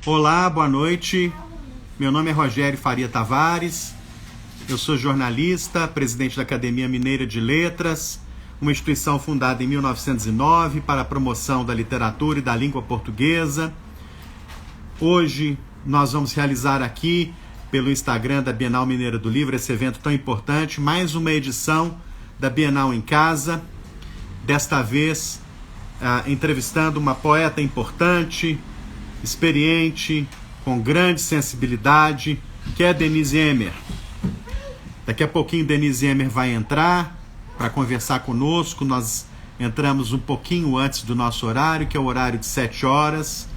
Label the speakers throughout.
Speaker 1: Olá, boa noite. Meu nome é Rogério Faria Tavares. Eu sou jornalista, presidente da Academia Mineira de Letras, uma instituição fundada em 1909 para a promoção da literatura e da língua portuguesa. Hoje nós vamos realizar aqui, pelo Instagram da Bienal Mineira do Livro, esse evento tão importante, mais uma edição da Bienal em Casa. Desta vez, entrevistando uma poeta importante, experiente, com grande sensibilidade, que é Denise Emmer. Daqui a pouquinho Denise Emmer vai entrar para conversar conosco. Nós entramos um pouquinho antes do nosso horário, que é o horário de 7 horas.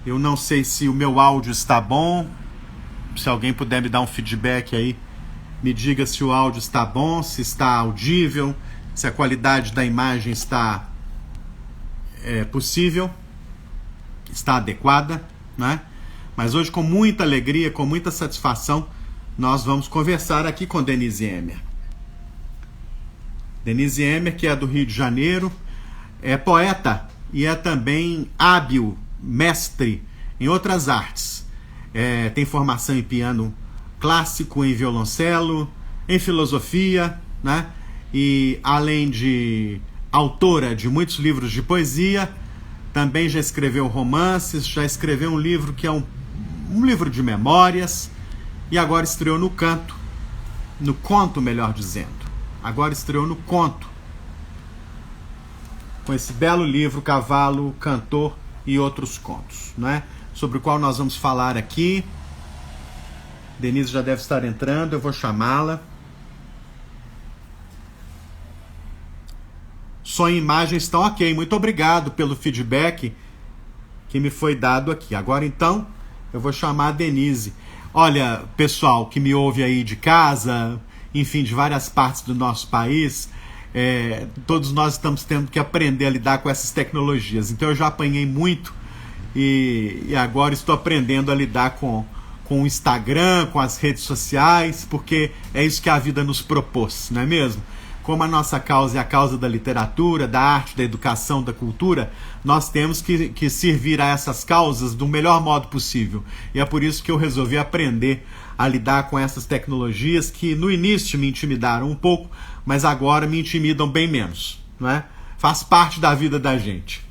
Speaker 1: Eu não sei se o meu áudio está bom. Se alguém puder me dar um feedback aí, me diga se o áudio está bom, se está audível, se a qualidade da imagem está possível, está adequada, né? Mas hoje, com muita alegria, com muita satisfação, nós vamos conversar aqui com Denise Emmer. Denise Emmer, que é do Rio de Janeiro, é poeta e é também hábil mestre em outras artes. Tem formação em piano clássico, em violoncelo, em filosofia, né? E além de autora de muitos livros de poesia, também já escreveu romances, já escreveu um livro que é um livro de memórias, e agora estreou no conto, melhor dizendo. Agora estreou no conto, com esse belo livro, Cavalo, Cantor e Outros Contos, né? Sobre o qual nós vamos falar aqui. Denise já deve estar entrando, eu vou chamá-la. Som e imagem estão ok. Muito obrigado pelo feedback que me foi dado aqui. Agora, então, eu vou chamar a Denise. Olha, pessoal que me ouve aí de casa, enfim, de várias partes do nosso país, todos nós estamos tendo que aprender a lidar com essas tecnologias. Então, eu já apanhei muito e agora estou aprendendo a lidar com o Instagram, com as redes sociais, porque é isso que a vida nos propôs, não é mesmo? Como a nossa causa é a causa da literatura, da arte, da educação, da cultura, nós temos que servir a essas causas do melhor modo possível. E é por isso que eu resolvi aprender a lidar com essas tecnologias que no início me intimidaram um pouco, mas agora me intimidam bem menos, não é? Faz parte da vida da gente.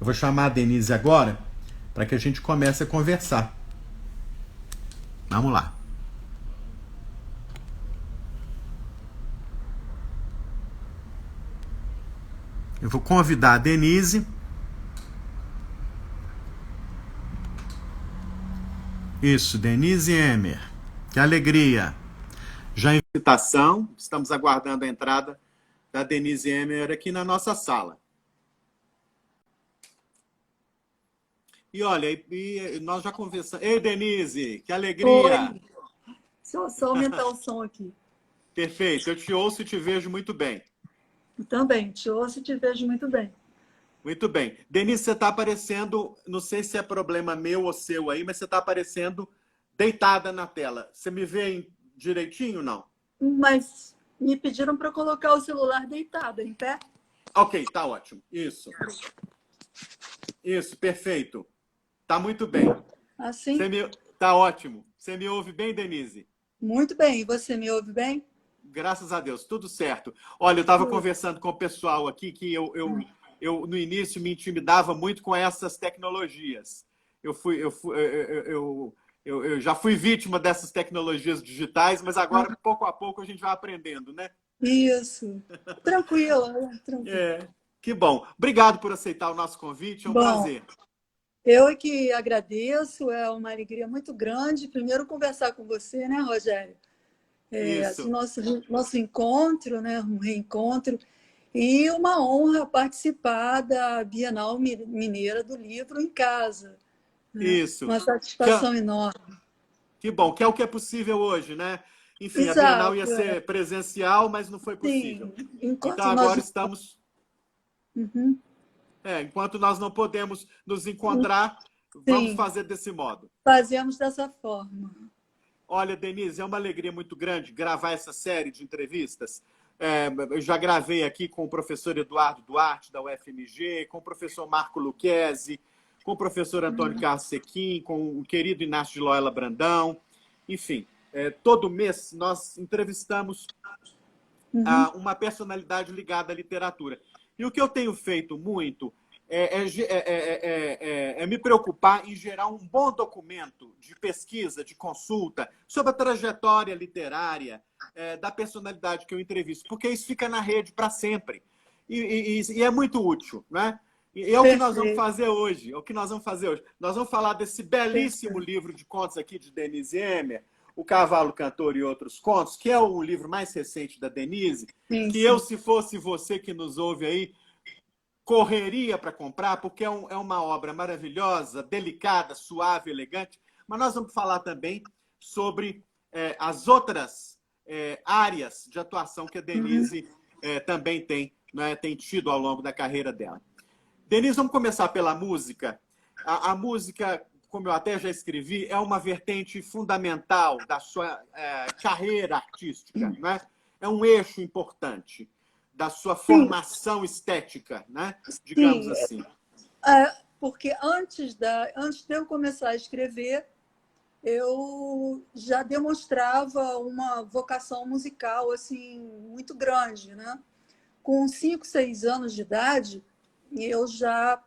Speaker 1: Eu vou chamar a Denise agora para que a gente comece a conversar. Vamos lá. Eu vou convidar a Denise. Isso, Denise Emmer. Que alegria. Já em invitação, estamos aguardando a entrada da Denise Emmer aqui na nossa sala. E olha, nós já conversamos. Ei, Denise, que alegria.
Speaker 2: Oi. Só aumentar o som aqui.
Speaker 1: Perfeito, eu te ouço e te vejo muito bem.
Speaker 2: Também, te ouço e te vejo muito bem.
Speaker 1: Muito bem. Denise, você está aparecendo, não sei se é problema meu ou seu aí, mas você está aparecendo deitada na tela. Você me vê direitinho, não?
Speaker 2: Mas me pediram para colocar o celular deitado, em pé.
Speaker 1: Ok, tá ótimo. Isso. Isso, perfeito. Tá muito bem.
Speaker 2: Assim?
Speaker 1: Tá ótimo. Você me ouve bem, Denise?
Speaker 2: Muito bem. E você me ouve bem?
Speaker 1: Graças a Deus, tudo certo. Olha, eu estava conversando com o pessoal aqui que eu no início me intimidava muito com essas tecnologias. Eu já fui vítima dessas tecnologias digitais, mas agora, pouco a pouco, a gente vai aprendendo, né?
Speaker 2: Isso. Tranquila.
Speaker 1: Que bom. Obrigado por aceitar o nosso convite, é um prazer.
Speaker 2: Eu é que agradeço, é uma alegria muito grande. Primeiro, conversar com você, né, Rogério? Assim, nosso encontro, né? Um reencontro. E uma honra participar da Bienal Mineira do Livro em casa. Né?
Speaker 1: Isso.
Speaker 2: Uma satisfação enorme.
Speaker 1: Que bom, que é o que é possível hoje, né? Enfim,
Speaker 2: Exato,
Speaker 1: a Bienal ia ser presencial, mas não foi possível.
Speaker 2: Sim,
Speaker 1: então agora estamos...
Speaker 2: Uhum.
Speaker 1: Enquanto nós não podemos nos encontrar, vamos fazer desse modo.
Speaker 2: Fazemos dessa forma.
Speaker 1: Olha, Denise, é uma alegria muito grande gravar essa série de entrevistas. Eu já gravei aqui com o professor Eduardo Duarte, da UFMG, com o professor Marco Lucchesi, com o professor Antônio Carlos Sequim, com o querido Inácio de Loyola Brandão. Enfim, todo mês nós entrevistamos uma personalidade ligada à literatura. E o que eu tenho feito muito é me preocupar em gerar um bom documento de pesquisa, de consulta, sobre a trajetória literária da personalidade que eu entrevisto, porque isso fica na rede para sempre. E é muito útil, né? E é o que nós vamos fazer hoje. É o que nós vamos fazer hoje. Nós vamos falar desse belíssimo livro de contos aqui de Denise Emmer, O Cavalo Cantor e Outros Contos, que é o livro mais recente da Denise, que eu, se fosse você que nos ouve aí, correria para comprar, porque é uma obra maravilhosa, delicada, suave, elegante. Mas nós vamos falar também sobre as outras áreas de atuação que a Denise também tem, né, tem tido ao longo da carreira dela. Denise, vamos começar pela música. A música, como eu até já escrevi, é uma vertente fundamental da sua carreira artística, né? É um eixo importante da sua formação estética, né? Digamos assim.
Speaker 2: Porque antes de eu começar a escrever, eu já demonstrava uma vocação musical assim muito grande, né? Com 5, 6 anos de idade, eu já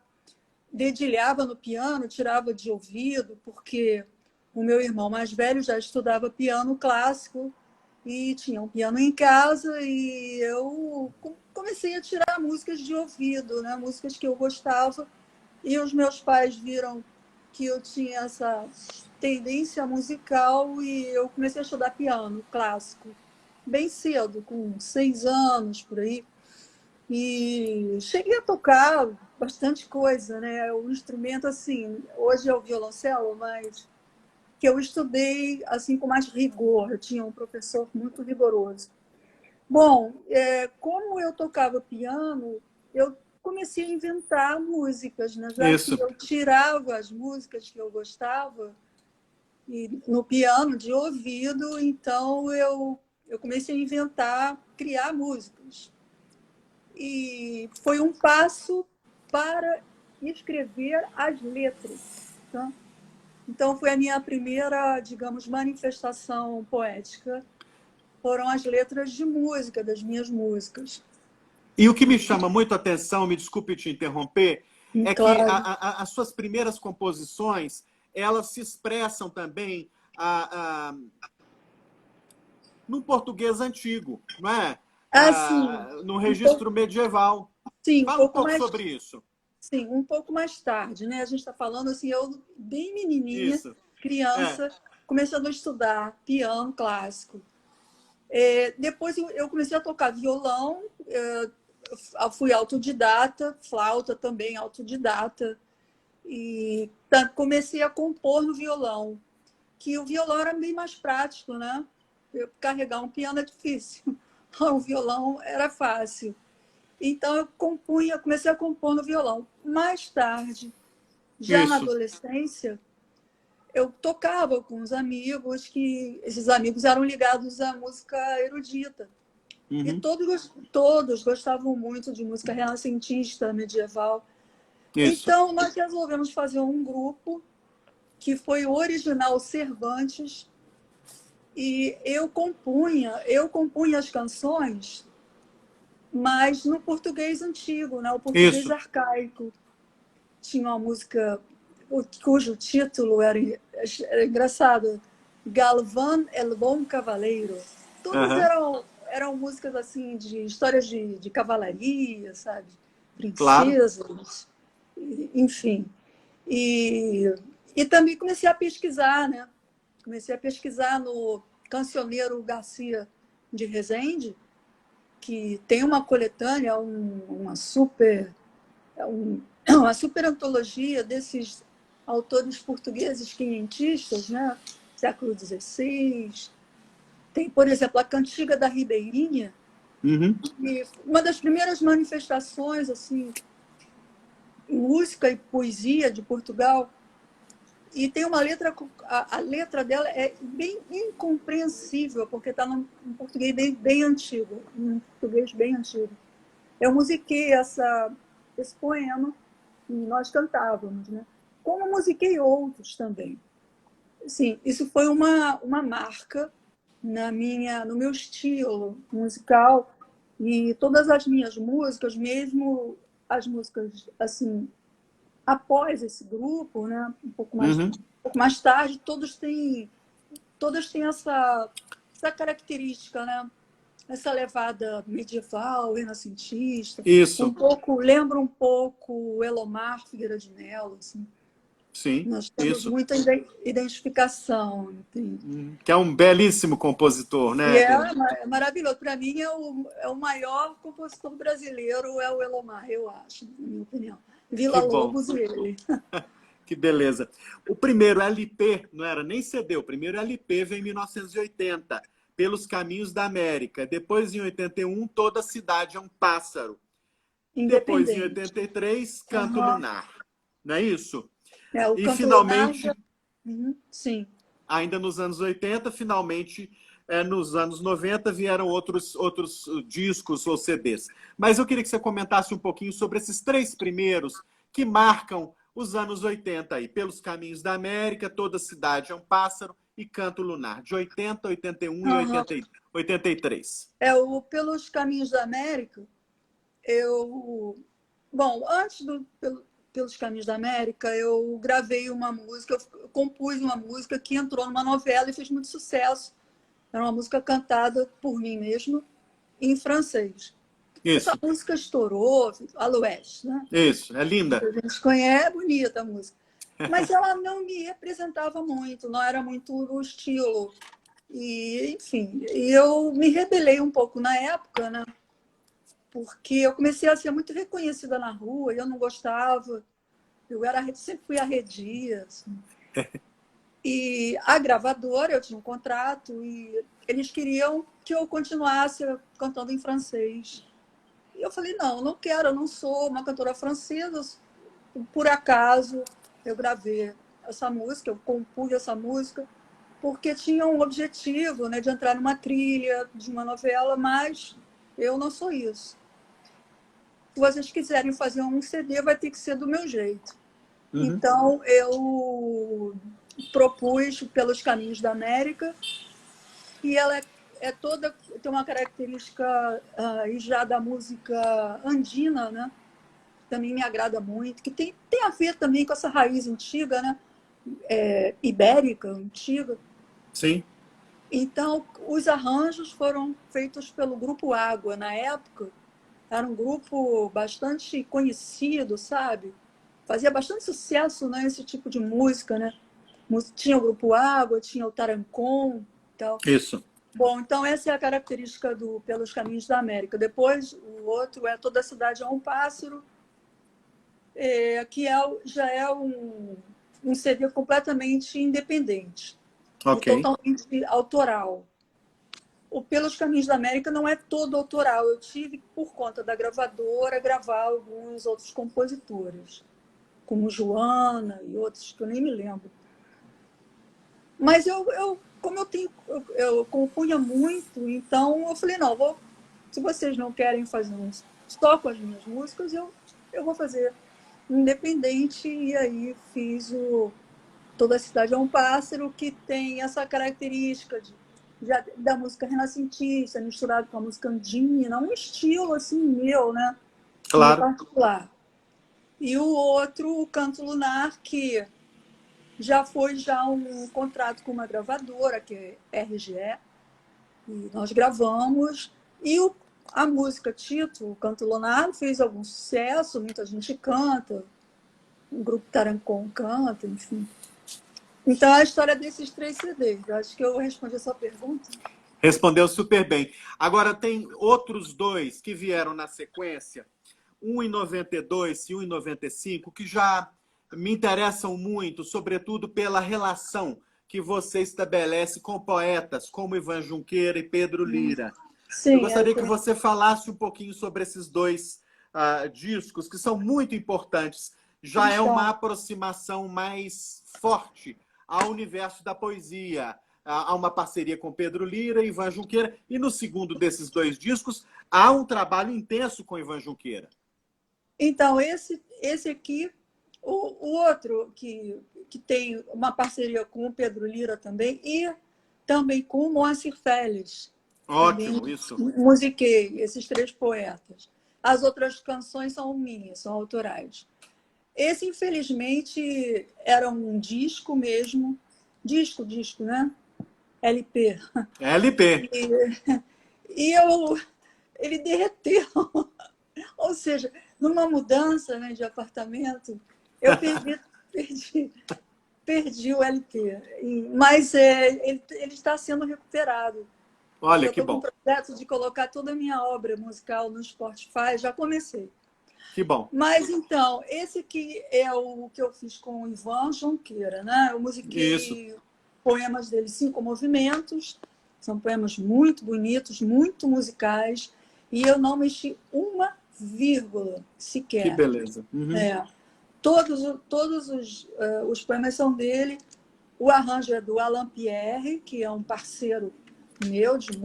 Speaker 2: dedilhava no piano, tirava de ouvido, porque o meu irmão mais velho já estudava piano clássico e tinha um piano em casa, e eu comecei a tirar músicas de ouvido, né? Músicas que eu gostava, e os meus pais viram que eu tinha essa tendência musical e eu comecei a estudar piano clássico bem cedo, com 6 anos, por aí. E cheguei a tocar bastante coisa, né? O instrumento, assim, hoje é o violoncelo, mas que eu estudei assim com mais rigor. Eu tinha um professor muito rigoroso. Bom, como eu tocava piano, eu comecei a inventar músicas, né? Já que eu tirava as músicas que eu gostava no piano de ouvido, então eu comecei a inventar, criar músicas. E foi um passo para escrever as letras. Tá? Então, foi a minha primeira, digamos, manifestação poética. Foram as letras de música, das minhas músicas.
Speaker 1: E o que me chama muito a atenção, me desculpe te interromper, é claro, que as suas primeiras composições, elas se expressam também no português antigo, não é? No registro medieval.
Speaker 2: Sim,
Speaker 1: Fala um pouco sobre isso.
Speaker 2: Sim, um pouco mais tarde, né? A gente está falando assim, eu bem menininha, criança, começando a estudar piano clássico. Depois eu comecei a tocar violão, fui autodidata, flauta também autodidata, e comecei a compor no violão, que o violão era bem mais prático, né? Carregar um piano é difícil, o violão era fácil. Então, eu comecei a compor no violão. Mais tarde, já na adolescência, eu tocava com os amigos, que esses amigos eram ligados à música erudita. E todos gostavam muito de música renascentista, medieval. Então, nós resolvemos fazer um grupo, que foi o Original Cervantes, e eu compunha as canções, mas no português antigo, né? O português arcaico. Tinha uma música cujo título era engraçado, Galván el Bom Cavaleiro. Todas eram músicas assim de histórias de cavalaria, sabe? Princesas, claro. Enfim. E também comecei a pesquisar, né? Comecei a pesquisar no Cancioneiro Garcia de Rezende, que tem uma coletânea, uma super antologia desses autores portugueses quinhentistas, né? Século XVI. Tem, por exemplo, a Cantiga da Ribeirinha, e uma das primeiras manifestações assim, em música e poesia de Portugal. E tem uma letra, a letra dela é bem incompreensível, porque está num português bem antigo, um português bem antigo. Eu musiquei esse poema e nós cantávamos, né? como musiquei outros também. Sim, isso foi uma marca no meu estilo musical, e todas as minhas músicas, mesmo as músicas assim após esse grupo, né, um pouco mais tarde, todas têm essa característica, né? Essa levada medieval, renascentista,
Speaker 1: Isso.
Speaker 2: Lembra um pouco o Elomar Figueira de Mello, assim.
Speaker 1: Sim,
Speaker 2: Nós temos
Speaker 1: isso.
Speaker 2: muita identificação.
Speaker 1: Que é um belíssimo compositor,
Speaker 2: E
Speaker 1: né?
Speaker 2: é maravilhoso. Para mim, é o maior compositor brasileiro, é o Elomar, eu acho, na minha opinião.
Speaker 1: Que
Speaker 2: Vila
Speaker 1: bom.
Speaker 2: Lobos e ele.
Speaker 1: Que beleza. O primeiro LP, não era nem CD, o primeiro LP veio em 1980, Pelos Caminhos da América. Depois, em 81, Toda Cidade é um Pássaro. Depois, em
Speaker 2: Independente.
Speaker 1: 83, Canto Lunar. Não é isso?
Speaker 2: O
Speaker 1: E,
Speaker 2: Canto Lunar.
Speaker 1: finalmente,
Speaker 2: Sim.
Speaker 1: ainda nos anos 80, finalmente, nos anos 90, vieram outros discos ou CDs. Mas eu queria que você comentasse um pouquinho sobre esses três primeiros que marcam os anos 80 aí, Pelos Caminhos da América, Toda Cidade é um Pássaro e Canto Lunar, de 80, 81 e 83.
Speaker 2: Pelos Caminhos da América, Bom, Pelos Caminhos da América, eu gravei uma música, eu compus uma música que entrou numa novela e fez muito sucesso. Era uma música cantada por mim mesmo, em francês.
Speaker 1: Isso.
Speaker 2: Essa música estourou, a l'Ouest, né?
Speaker 1: Isso, é linda.
Speaker 2: A gente conhece, é bonita a música. Mas ela não me representava muito, não era muito o estilo. E, enfim, eu me rebelei um pouco na época, né? Porque eu comecei a ser muito reconhecida na rua e eu não gostava. Sempre fui arredia. Assim. E a gravadora, eu tinha um contrato e eles queriam que eu continuasse cantando em francês. E eu falei, não quero, eu não sou uma cantora francesa. Por acaso, eu gravei essa música, eu compus essa música, porque tinha um objetivo, né, de entrar numa trilha de uma novela, mas eu não sou isso. Se vocês quiserem fazer um CD, vai ter que ser do meu jeito. Então, eu propus Pelos Caminhos da América, e ela tem uma característica já da música andina, né? Também me agrada muito, que tem a ver também com essa raiz antiga, né? Ibérica, antiga.
Speaker 1: Sim.
Speaker 2: Então, os arranjos foram feitos pelo Grupo Água, na época. Era um grupo bastante conhecido, sabe? Fazia bastante sucesso, né, esse tipo de música, né? Tinha o Grupo Água, tinha o Tarancon e tal.
Speaker 1: Isso.
Speaker 2: Bom, então essa é a característica do Pelos Caminhos da América. Depois, o outro é Toda Cidade é um Pássaro, que já é um CD completamente independente.
Speaker 1: Ok.
Speaker 2: E totalmente autoral. O Pelos Caminhos da América não é todo autoral. Eu tive, por conta da gravadora, gravar alguns outros compositores, como Joana e outros que eu nem me lembro. Mas como eu compunha muito, então eu falei, não, se vocês não querem fazer só com as minhas músicas, eu vou fazer independente, e aí fiz Toda a Cidade é um Pássaro, que tem essa característica da música renascentista, misturado com a música andina, um estilo assim meu, né?
Speaker 1: Claro.
Speaker 2: Meu particular. E o outro, o Canto Lunar, que já foi um contrato com uma gravadora, que é RGE, e nós gravamos. E a música título, o Canto Lunar, fez algum sucesso, muita gente canta, o grupo Tarancon canta, enfim. Então, a história desses 3 CDs. Acho que eu respondi a sua pergunta.
Speaker 1: Respondeu super bem. Agora, tem outros 2 que vieram na sequência, um em 92 e um em 95, que já me interessam muito, sobretudo pela relação que você estabelece com poetas como Ivan Junqueira e Pedro Lira.
Speaker 2: Sim,
Speaker 1: eu gostaria que você falasse um pouquinho sobre esses 2 discos, que são muito importantes. Já é uma aproximação mais forte ao universo da poesia. Há uma parceria com Pedro Lira e Ivan Junqueira. E no segundo desses 2 discos, há um trabalho intenso com Ivan Junqueira.
Speaker 2: Então, esse aqui O outro, que tem uma parceria com o Pedro Lira também, e também com o Moacir Félix.
Speaker 1: Ótimo,
Speaker 2: também
Speaker 1: isso.
Speaker 2: musiquei esses 3 poetas. As outras canções são minhas, são autorais. Esse, infelizmente, era um disco mesmo. Disco, né? LP.
Speaker 1: LP.
Speaker 2: Ele derreteu. Ou seja, numa mudança, né, de apartamento, eu perdi o LP. Mas ele está sendo recuperado.
Speaker 1: Olha,
Speaker 2: Eu
Speaker 1: que
Speaker 2: estou com o
Speaker 1: bom.
Speaker 2: projeto de colocar toda a minha obra musical no Spotify, já comecei.
Speaker 1: Que bom.
Speaker 2: Mas, então, esse aqui é o que eu fiz com o Ivan Junqueira, né? Eu
Speaker 1: Isso.
Speaker 2: musiquei poemas dele, 5 movimentos. São poemas muito bonitos, muito musicais. E eu não mexi uma vírgula sequer.
Speaker 1: Que beleza. Uhum.
Speaker 2: Todos os poemas são dele. O arranjo é do Alain Pierre, que é um parceiro meu de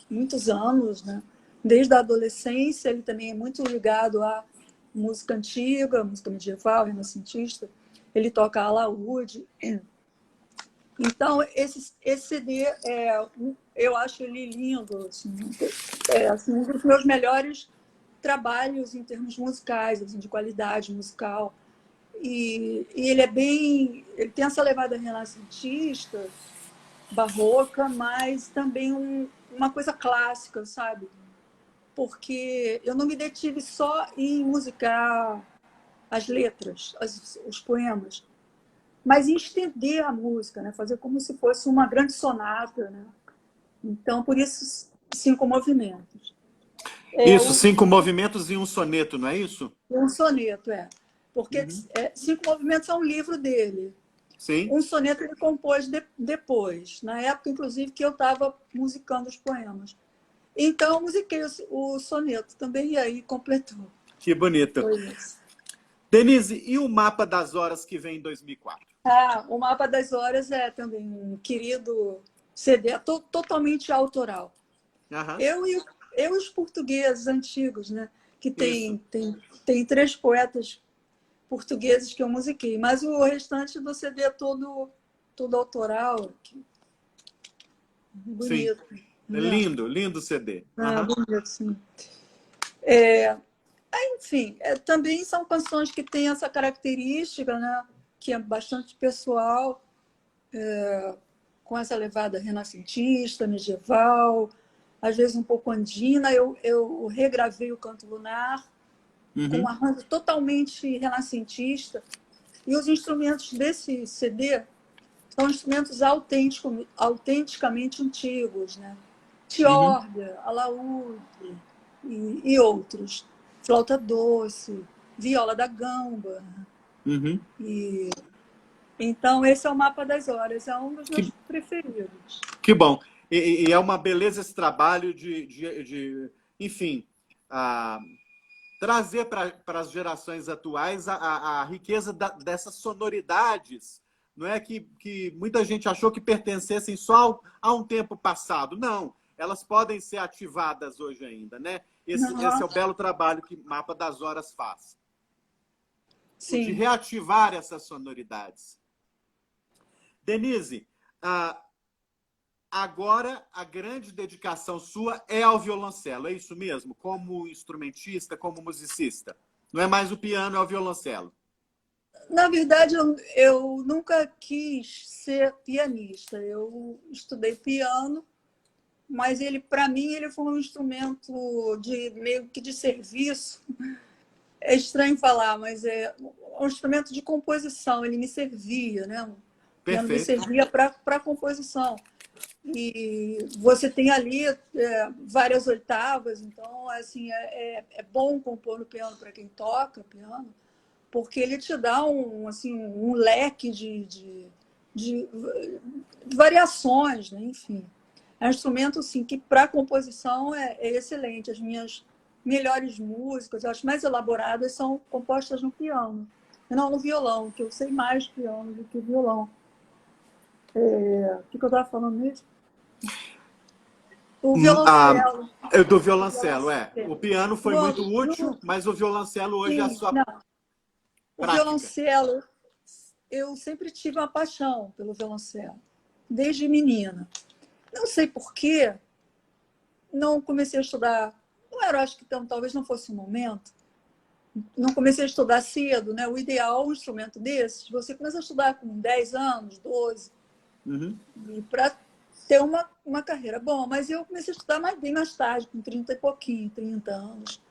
Speaker 2: muitos anos, né? Desde a adolescência. Ele também é muito ligado à música antiga, música medieval, renascentista. Ele toca alaúde. Então, esse CD, eu acho ele lindo. Assim, um dos meus melhores trabalhos em termos musicais, assim, de qualidade musical. E ele ele tem essa levada renascentista, barroca, mas também uma coisa clássica, sabe? Porque eu não me detive só em musicar as letras, os poemas, mas em estender a música, né? Fazer como se fosse uma grande sonata, né? Então, por isso, 5 movimentos.
Speaker 1: Isso, 5 movimentos e um soneto, não é isso?
Speaker 2: Um soneto, porque 5 movimentos é um livro dele.
Speaker 1: Sim.
Speaker 2: Um soneto ele compôs depois, na época, inclusive, que eu estava musicando os poemas. Então, eu musiquei o soneto também, e aí completou.
Speaker 1: Que bonito.
Speaker 2: Foi isso.
Speaker 1: Denise, e o Mapa das Horas que vem em 2004?
Speaker 2: O Mapa das Horas é também um querido CD, totalmente autoral.
Speaker 1: Uhum.
Speaker 2: Eu e os portugueses antigos, né? Que tem 3 poetas portugueses que eu musiquei, mas o restante do CD é todo autoral. Bonito.
Speaker 1: Sim. É lindo, lindo CD.
Speaker 2: Bonito, sim. Enfim, também são canções que têm essa característica, né? Que é bastante pessoal, com essa levada renascentista, medieval, às vezes um pouco andina. Eu regravei o Canto Lunar, com um arranjo totalmente renascentista. E os instrumentos desse CD são instrumentos autenticamente antigos, né? Tiorga, alaúde e outros. Flauta doce, viola da gamba. Então, esse é o Mapa das Horas. É um dos meus preferidos.
Speaker 1: Que bom. E é uma beleza esse trabalho enfim, trazer para as gerações atuais a riqueza dessas sonoridades, não é que muita gente achou que pertencessem só a um tempo passado. Não, elas podem ser ativadas hoje ainda, né? Esse é o belo trabalho que Mapa das Horas faz.
Speaker 2: Sim.
Speaker 1: De reativar essas sonoridades. Denise, agora a grande dedicação sua é ao violoncelo, é isso mesmo? Como instrumentista, como musicista? Não é mais o piano, é o violoncelo.
Speaker 2: Na verdade, eu nunca quis ser pianista. Eu estudei piano, mas para mim, ele foi um instrumento meio que de serviço. É estranho falar, mas é um instrumento de composição. Ele me servia, né? O piano me servia para composição. E você tem ali várias oitavas, então assim é bom compor no piano para quem toca piano, porque ele te dá um leque de variações, né? Enfim. É um instrumento assim, que para composição é excelente. As minhas melhores músicas, as mais elaboradas, são compostas no piano, não no violão, que eu sei mais piano do que violão. O que eu estava falando mesmo? O violoncelo.
Speaker 1: Do violoncelo, O piano foi muito útil, mas o violoncelo hoje é a sua...
Speaker 2: O violoncelo, eu sempre tive uma paixão pelo violoncelo, desde menina. Não sei por quê, não comecei a estudar. Não era, acho que então, talvez não fosse o momento. Não comecei a estudar cedo, né? O ideal, um instrumento desses, você começa a estudar com 10 anos, 12, para ter uma carreira. Bom, mas eu comecei a estudar bem mais tarde, com 30 e pouquinho, 30 anos.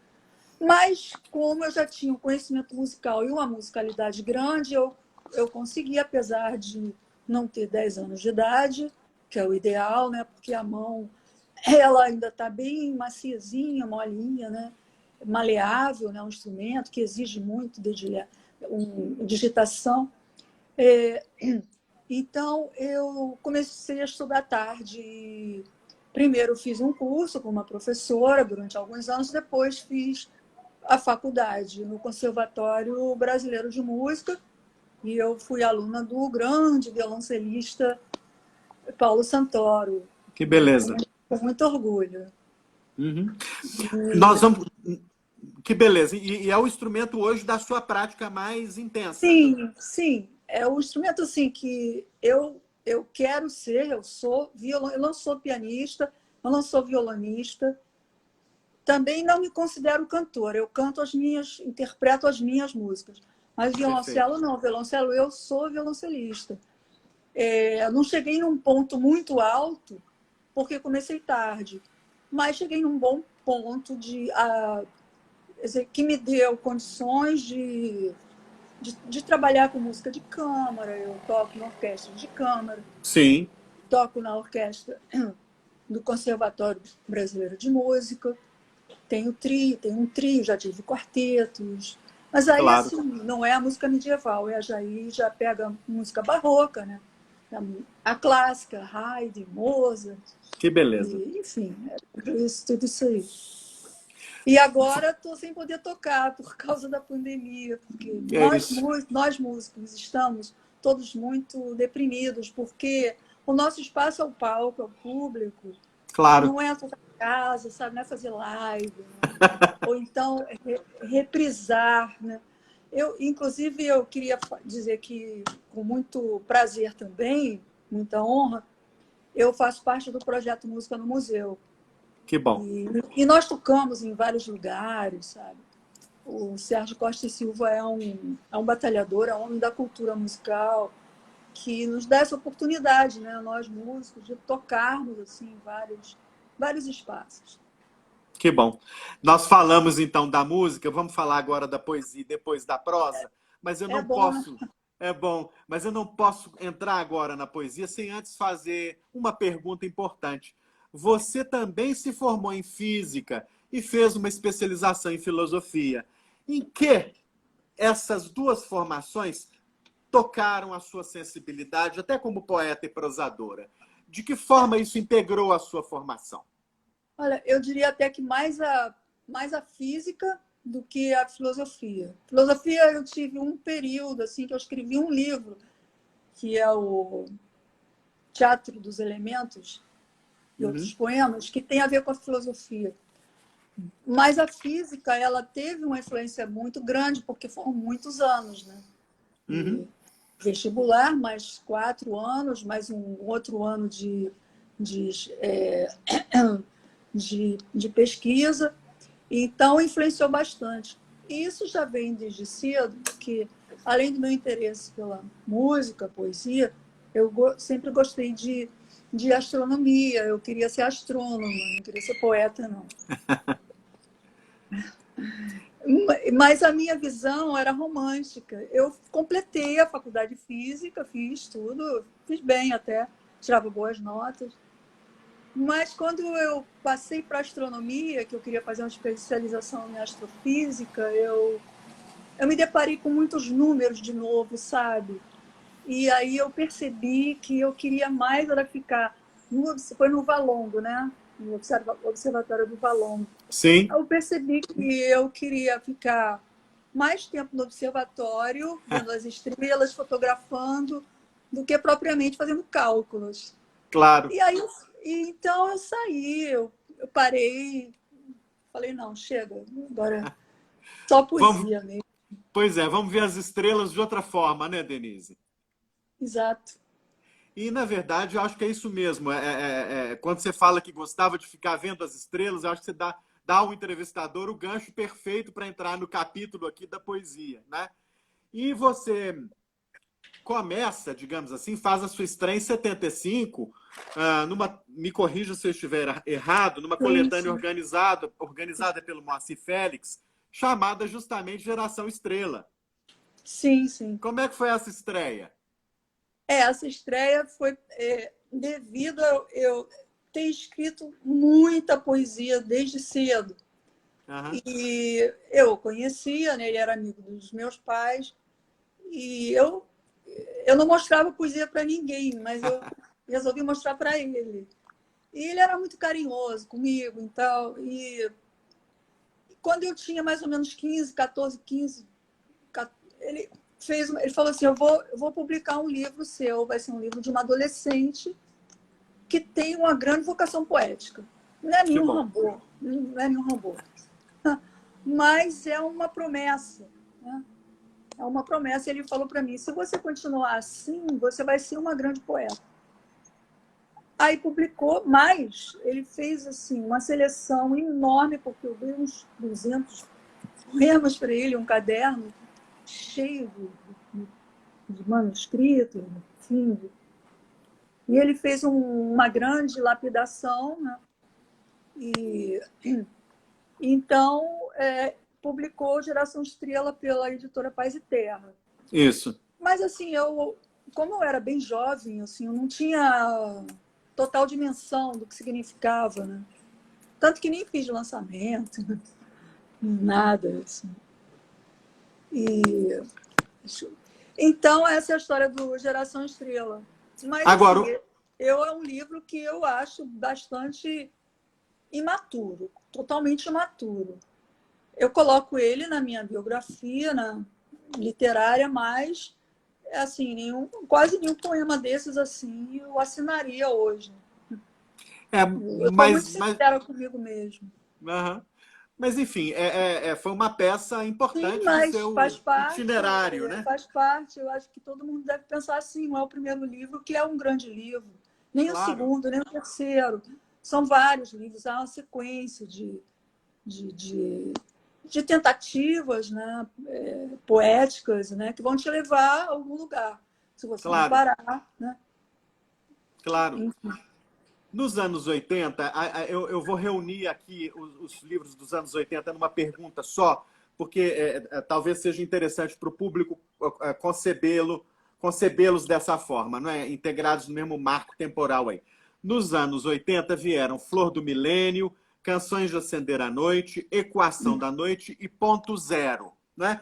Speaker 2: Mas, como eu já tinha um conhecimento musical e uma musicalidade grande, eu consegui, apesar de não ter 10 anos de idade, que é o ideal, né? Porque a mão ela ainda está bem maciezinha, molinha, né? Maleável, né? Um instrumento que exige muito digitação. Então, eu comecei a estudar tarde. Primeiro, fiz um curso com uma professora durante alguns anos, depois fiz a faculdade no Conservatório Brasileiro de Música, e eu fui aluna do grande violoncelista Paulo Santoro.
Speaker 1: Que beleza.
Speaker 2: Com muito orgulho.
Speaker 1: Nós vamos... Que beleza. E é o instrumento hoje da sua prática mais intensa.
Speaker 2: Sim, sim. É o instrumento assim, que eu quero ser, eu não sou pianista, eu não sou violonista. Também não me considero cantora. Eu interpreto as minhas músicas. Mas violoncelo, perfeito. Não. Violoncelo, eu sou violoncelista. Não cheguei num ponto muito alto, porque comecei tarde. Mas cheguei num bom ponto que me deu condições de trabalhar com música de câmara. Eu toco na orquestra de câmara.
Speaker 1: Sim.
Speaker 2: Toco na orquestra do Conservatório Brasileiro de Música. Tenho um trio, já tive quartetos. Mas aí, claro, assim, não é a música medieval, aí já pega música barroca, né? A clássica, Haydn, Mozart.
Speaker 1: Que beleza.
Speaker 2: Enfim, tudo isso aí. E agora estou sem poder tocar por causa da pandemia, porque nós músicos estamos todos muito deprimidos, porque o nosso espaço é o palco, é o público.
Speaker 1: Claro.
Speaker 2: Não é tocar em casa, sabe? Não é fazer live, né? Ou então reprisar, né? Inclusive, eu queria dizer que, com muito prazer também, muita honra, eu faço parte do projeto Música no Museu.
Speaker 1: Que bom.
Speaker 2: E nós tocamos em vários lugares, sabe? O Sérgio Costa e Silva é um batalhador, é um homem da cultura musical, que nos dá essa oportunidade, né? Nós músicos, de tocarmos assim, em vários espaços.
Speaker 1: Que bom. Nós falamos então da música, vamos falar agora da poesia depois da prosa, mas eu não posso... É bom, mas eu não posso entrar agora na poesia sem antes fazer uma pergunta importante. Você também se formou em física e fez uma especialização em filosofia. Em que essas duas formações tocaram a sua sensibilidade, até como poeta e prosadora? De que forma isso integrou a sua formação?
Speaker 2: Olha, eu diria até que mais a física do que a filosofia. Filosofia, eu tive um período assim que eu escrevi um livro, que é o Teatro dos Elementos e outros poemas, que tem a ver com a filosofia. Mas a física, ela teve uma influência muito grande, porque foram muitos anos, né? Vestibular, mais 4 anos, mais um outro ano de pesquisa. Então, influenciou bastante. E isso já vem desde cedo, porque, além do meu interesse pela música, poesia, eu sempre gostei de astronomia. Eu queria ser astrônoma, não queria ser poeta, não. Mas a minha visão era romântica. Eu completei a faculdade de física, fiz tudo, fiz bem até, tirava boas notas. Mas quando eu passei para astronomia, que eu queria fazer uma especialização em astrofísica, eu me deparei com muitos números de novo, sabe? E aí eu percebi que eu queria mais era ficar... Foi no Valongo, né? No Observatório do Valongo.
Speaker 1: Sim.
Speaker 2: Eu percebi que eu queria ficar mais tempo no observatório, vendo as estrelas, fotografando, do que propriamente fazendo cálculos.
Speaker 1: Claro.
Speaker 2: E aí, então eu saí, eu parei, falei, não, chega, agora só poesia mesmo.
Speaker 1: Pois é, vamos ver as estrelas de outra forma, né, Denise?
Speaker 2: Exato.
Speaker 1: E, na verdade, eu acho que é isso mesmo. Quando você fala que gostava de ficar vendo as estrelas, eu acho que você dá ao entrevistador o gancho perfeito para entrar no capítulo aqui da poesia, né? E você começa, digamos assim, faz a sua estreia em 75, me corrija se eu estiver errado, numa
Speaker 2: Sim,
Speaker 1: coletânea
Speaker 2: sim.
Speaker 1: organizada pelo Moacir Félix, chamada justamente Geração Estrela.
Speaker 2: Sim, sim.
Speaker 1: Como é que foi essa estreia?
Speaker 2: Essa estreia foi devido a eu ter escrito muita poesia desde cedo.
Speaker 1: Uhum.
Speaker 2: E eu conhecia, né? Ele era amigo dos meus pais, e eu não mostrava poesia para ninguém, mas eu resolvi mostrar para ele. E ele era muito carinhoso comigo e tal. E quando eu tinha mais ou menos 15, 14, 15, ele ele falou assim: eu vou publicar um livro seu, vai ser um livro de uma adolescente que tem uma grande vocação poética. Não é
Speaker 1: Que
Speaker 2: nenhum
Speaker 1: bom.
Speaker 2: Rambo, não é nenhum Rambo, mas é uma promessa, né? É uma promessa. Ele falou para mim: se você continuar assim, você vai ser uma grande poeta. Aí publicou, mas ele fez assim uma seleção enorme, porque eu dei uns 200 poemas para ele, um caderno cheio de manuscritos, enfim. E ele fez uma grande lapidação, né? E então publicou Geração Estrela pela editora Paz e Terra.
Speaker 1: Isso.
Speaker 2: Mas assim, como eu era bem jovem, assim, eu não tinha total dimensão do que significava, né? Tanto que nem fiz lançamento, nada. Assim. E então essa é a história do Geração Estrela. Mas
Speaker 1: Agora,
Speaker 2: assim, é um livro que eu acho bastante imaturo, totalmente imaturo. Eu coloco ele na minha biografia, literária, mas assim, quase nenhum poema desses assim eu assinaria hoje. Eu estou muito
Speaker 1: mas,
Speaker 2: sincera comigo mesmo.
Speaker 1: uhum. Mas enfim, foi uma peça
Speaker 2: Sim,
Speaker 1: importante do
Speaker 2: mas
Speaker 1: seu itinerário, né?
Speaker 2: faz parte. Eu acho que todo mundo deve pensar assim, não é o primeiro livro que é um grande livro, nem o
Speaker 1: Claro.
Speaker 2: segundo, nem o terceiro. São vários livros, há uma sequência de, de, de tentativas, né, poéticas, né, que vão te levar a algum lugar, se você não
Speaker 1: Claro,
Speaker 2: parar. Né?
Speaker 1: claro.
Speaker 2: Enfim.
Speaker 1: Nos anos 80, eu vou reunir aqui os livros dos anos 80 numa pergunta só, porque talvez seja interessante para o público concebê-los dessa forma, não é? Integrados no mesmo marco temporal aí. Nos anos 80 vieram Flor do Milênio, Canções de Acender a Noite, Equação da Noite e Ponto Zero. Né?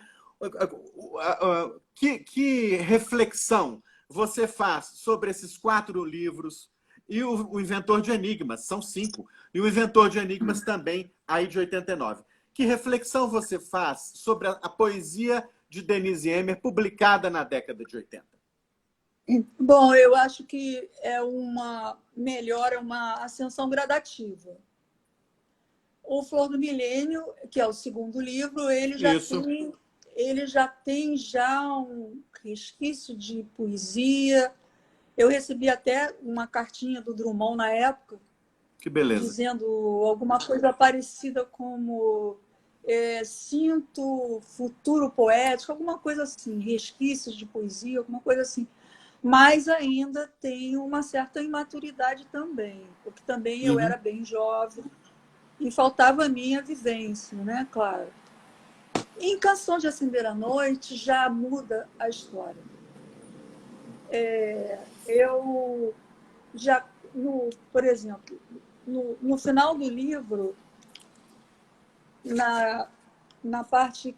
Speaker 1: Que reflexão você faz sobre esses 4 livros? E o Inventor de Enigmas, são 5. E o Inventor de Enigmas também, aí de 89. Que reflexão você faz sobre a poesia de Denise Emmer, publicada na década de 80?
Speaker 2: Bom, eu acho que é uma melhora, uma ascensão gradativa. O Flor do Milênio, que é o segundo livro,
Speaker 1: Isso.
Speaker 2: ele já tem um resquício de poesia. Eu recebi até uma cartinha do Drummond na época,
Speaker 1: Que beleza.
Speaker 2: dizendo alguma coisa parecida como sinto futuro poético, alguma coisa assim, resquícios de poesia, alguma coisa assim. Mas ainda tem uma certa imaturidade também, porque também eu
Speaker 1: Uhum.
Speaker 2: era bem jovem e faltava a minha vivência, né? Claro. Em Canção de Acender a Noite já muda a história. Eu já, por exemplo, no final do livro, na parte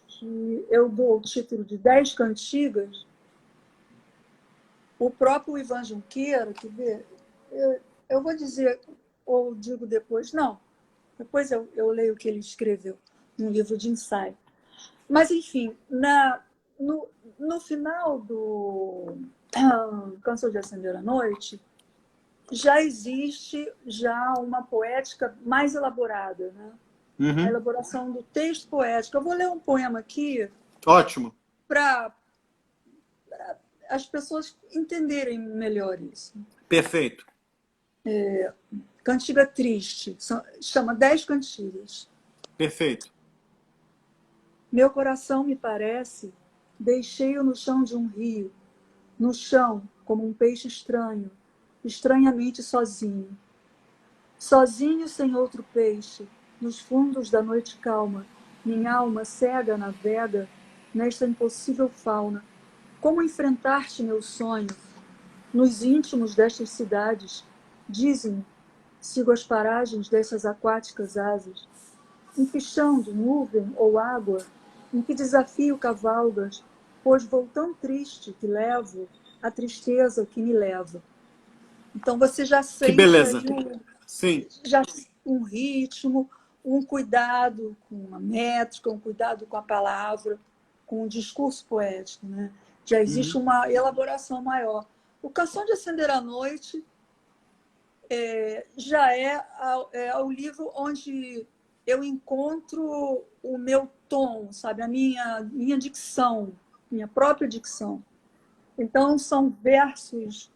Speaker 2: que eu dou o título de 10 cantigas, o próprio Ivan Junqueira, que vê, eu vou dizer, ou digo depois, não, depois eu leio o que ele escreveu num livro de ensaio. Mas, enfim, no, no final do Canção de Acender a Noite, já existe uma poética mais elaborada, né? a elaboração do texto poético. Eu vou ler um poema aqui.
Speaker 1: Ótimo.
Speaker 2: Para as pessoas entenderem melhor isso.
Speaker 1: Perfeito.
Speaker 2: Cantiga triste, chama 10 cantigas.
Speaker 1: Perfeito.
Speaker 2: Meu coração, me parece, deixei-o no chão de um rio, no chão, como um peixe estranho, estranhamente sozinho. Sozinho sem outro peixe, nos fundos da noite calma, minha alma cega navega nesta impossível fauna. Como enfrentar-te, meu sonho? Nos íntimos destas cidades, dizem, sigo as paragens dessas aquáticas asas. Em que chão de nuvem ou água, em que desafio cavalgas, pois vou tão triste que levo a tristeza que me leva. Então você já sente
Speaker 1: que beleza.
Speaker 2: Sim. Já um ritmo, um cuidado com a métrica, um cuidado com a palavra, com o discurso poético, né? Já existe uma elaboração maior. O Canção de Acender a Noite já é o livro onde eu encontro o meu tom, sabe? A minha dicção, minha própria dicção. Então, são versos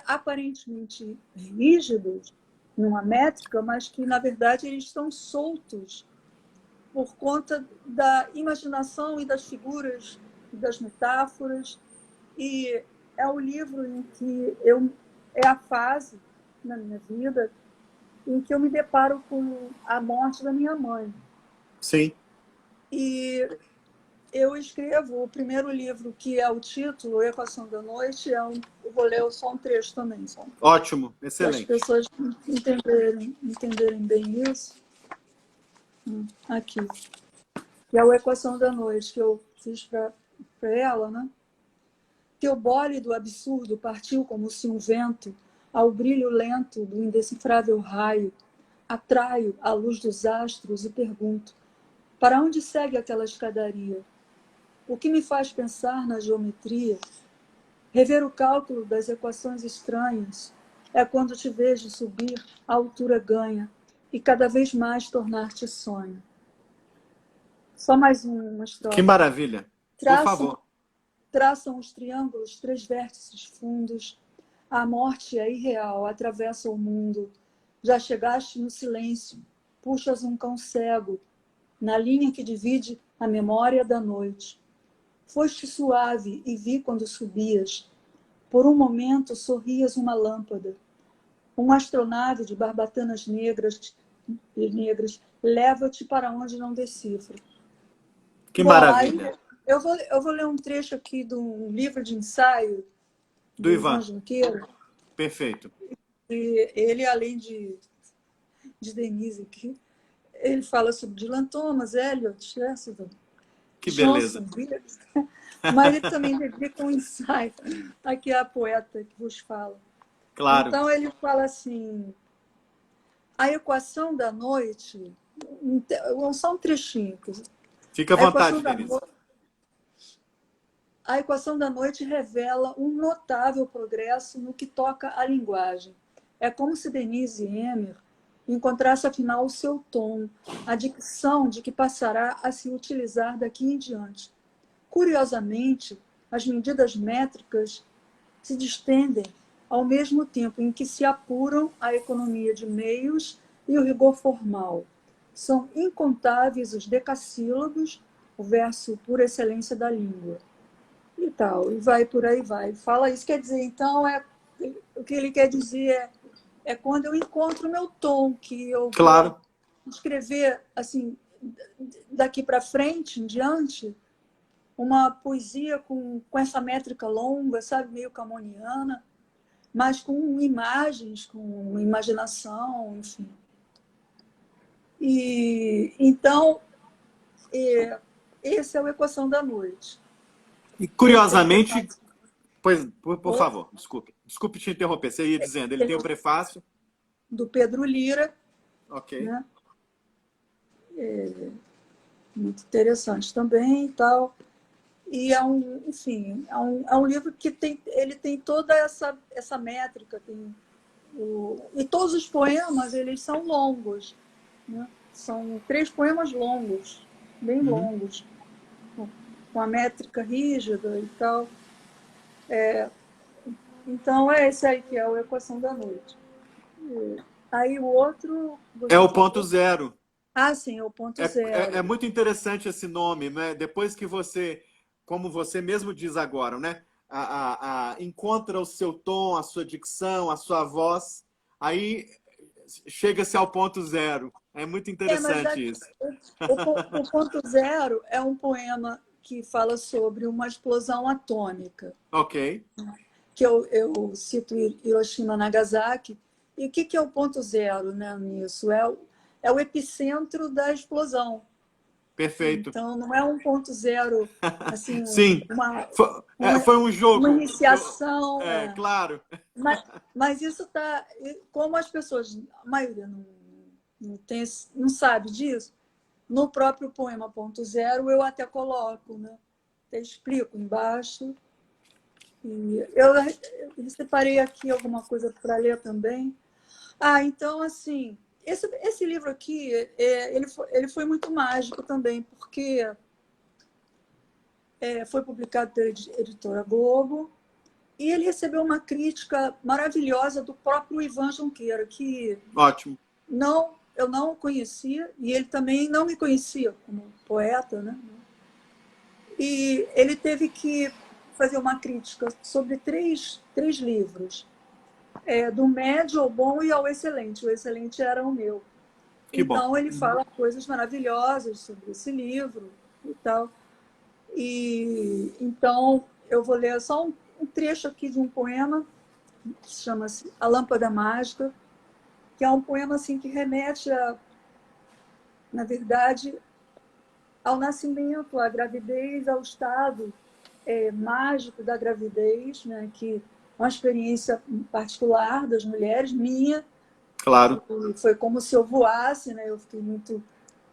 Speaker 2: aparentemente rígidos, numa métrica, mas que, na verdade, eles estão soltos por conta da imaginação e das figuras, e das metáforas. E é o livro em que é a fase na minha vida em que eu me deparo com a morte da minha mãe.
Speaker 1: Sim.
Speaker 2: E eu escrevo o primeiro livro, que é o título, Equação da Noite. Eu vou ler só um trecho também.
Speaker 1: Ótimo, excelente.
Speaker 2: Para as pessoas entenderem bem isso. Aqui. Que é a Equação da Noite, que eu fiz para ela, né? Teu bólido absurdo partiu como se um vento ao brilho lento do indecifrável raio. Atraio a luz dos astros e pergunto: para onde segue aquela escadaria? O que me faz pensar na geometria? Rever o cálculo das equações estranhas é quando te vejo subir, a altura ganha, e cada vez mais tornar-te sonho. Só mais uma estrofe.
Speaker 1: Que maravilha. Por favor.
Speaker 2: Traçam os triângulos 3 vértices fundos. A morte é irreal, atravessa o mundo. Já chegaste no silêncio, puxas um cão cego, na linha que divide a memória da noite. Foste suave e vi quando subias. Por um momento sorrias uma lâmpada. Uma astronave de barbatanas negras leva-te para onde não decifra.
Speaker 1: Que maravilha.
Speaker 2: Aí, eu vou ler um trecho aqui de um livro de ensaio
Speaker 1: do Ivan
Speaker 2: Junqueira.
Speaker 1: Perfeito.
Speaker 2: E ele, além de Denise aqui, ele fala sobre Dylan Thomas, Eliot, Chesterton,
Speaker 1: que beleza.
Speaker 2: Johnson, mas ele também dedica um ensaio aqui à poeta que vos fala.
Speaker 1: Claro.
Speaker 2: Então ele fala assim: a equação da noite, só um trechinho.
Speaker 1: Fica à vontade, Denise.
Speaker 2: A equação da noite revela um notável progresso no que toca à linguagem. É como se Denise Emmer encontrasse, afinal, o seu tom, a dicção de que passará a se utilizar daqui em diante. Curiosamente, as medidas métricas se distendem ao mesmo tempo em que se apuram a economia de meios e o rigor formal. São incontáveis os decassílabos, o verso por excelência da língua. E tal, e vai por aí vai. Fala isso, quer dizer, então, o que ele quer dizer é quando eu encontro o meu tom, que eu
Speaker 1: vou
Speaker 2: escrever, assim, daqui para frente, em diante, uma poesia com essa métrica longa, sabe, meio camoniana, mas com imagens, com imaginação, enfim. E então, esse é o Equação da Noite.
Speaker 1: E curiosamente, pois, por favor, desculpe te interromper, você ia dizendo, ele tem o prefácio
Speaker 2: do Pedro Lira.
Speaker 1: Ok.
Speaker 2: Né? Muito interessante também e tal. E enfim, é um livro que ele tem toda essa métrica, e todos os poemas, eles são longos, né? São 3 poemas longos, bem longos, com a métrica rígida e tal. Então, é esse aí que é a Equação da Noite. Aí o outro...
Speaker 1: É o ponto zero.
Speaker 2: Ah, sim, é o ponto zero.
Speaker 1: É muito interessante esse nome, né? Depois que você, como você mesmo diz agora, né? Encontra o seu tom, a sua dicção, a sua voz, aí chega-se ao ponto zero. É muito interessante isso.
Speaker 2: O ponto zero é um poema que fala sobre uma explosão atômica.
Speaker 1: Ok.
Speaker 2: Que eu cito Hiroshima e Nagasaki. E o que é o ponto zero, né, nisso? É o epicentro da explosão.
Speaker 1: Perfeito.
Speaker 2: Então, não é um ponto zero, assim,
Speaker 1: Sim, foi um jogo.
Speaker 2: Uma iniciação.
Speaker 1: Claro.
Speaker 2: Mas isso está... Como as pessoas, a maioria não sabe disso, no próprio poema Ponto Zero eu até coloco, né? Até explico embaixo. E eu separei aqui alguma coisa para ler também. Então, assim, esse livro aqui, ele foi muito mágico também, porque foi publicado pela editora Globo e ele recebeu uma crítica maravilhosa do próprio Ivan Junqueira, que
Speaker 1: Ótimo.
Speaker 2: eu não o conhecia e ele também não me conhecia como poeta, né? E ele teve que fazer uma crítica sobre três livros. Do médio ao bom e ao excelente. O excelente era o meu.
Speaker 1: Que
Speaker 2: então,
Speaker 1: bom.
Speaker 2: Ele fala coisas maravilhosas sobre esse livro e tal. E então, eu vou ler só um trecho aqui de um poema que chama-se A Lâmpada Mágica, que é um poema assim, que remete, na verdade, ao nascimento, à gravidez, ao estado mágico da gravidez, né, que é uma experiência particular das mulheres, minha.
Speaker 1: Claro.
Speaker 2: Foi como se eu voasse, né? Eu fiquei muito,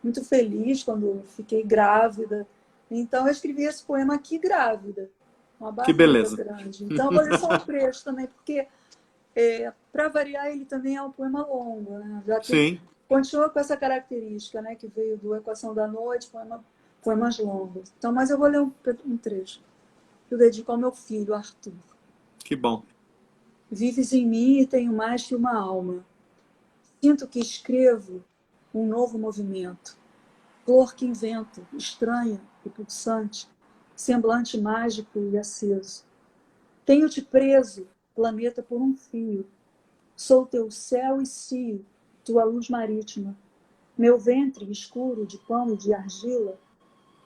Speaker 2: muito feliz quando fiquei grávida. Então, eu escrevi esse poema aqui grávida, uma
Speaker 1: Que
Speaker 2: barriga
Speaker 1: beleza.
Speaker 2: grande. Então, eu vou ler só um trecho também, porque, para variar, ele também é um poema longo. Né?
Speaker 1: Sim.
Speaker 2: Continua com essa característica, né, que veio do Equação da Noite, poemas longos. Então, mas eu vou ler um trecho. Eu dedico ao meu filho, Arthur.
Speaker 1: Que bom.
Speaker 2: Vives em mim e tenho mais que uma alma. Sinto que escrevo um novo movimento. Flor que invento, estranha e pulsante, semblante mágico e aceso. Tenho-te preso, planeta, por um fio. Sou teu céu e cio, tua luz marítima. Meu ventre escuro de pão e de argila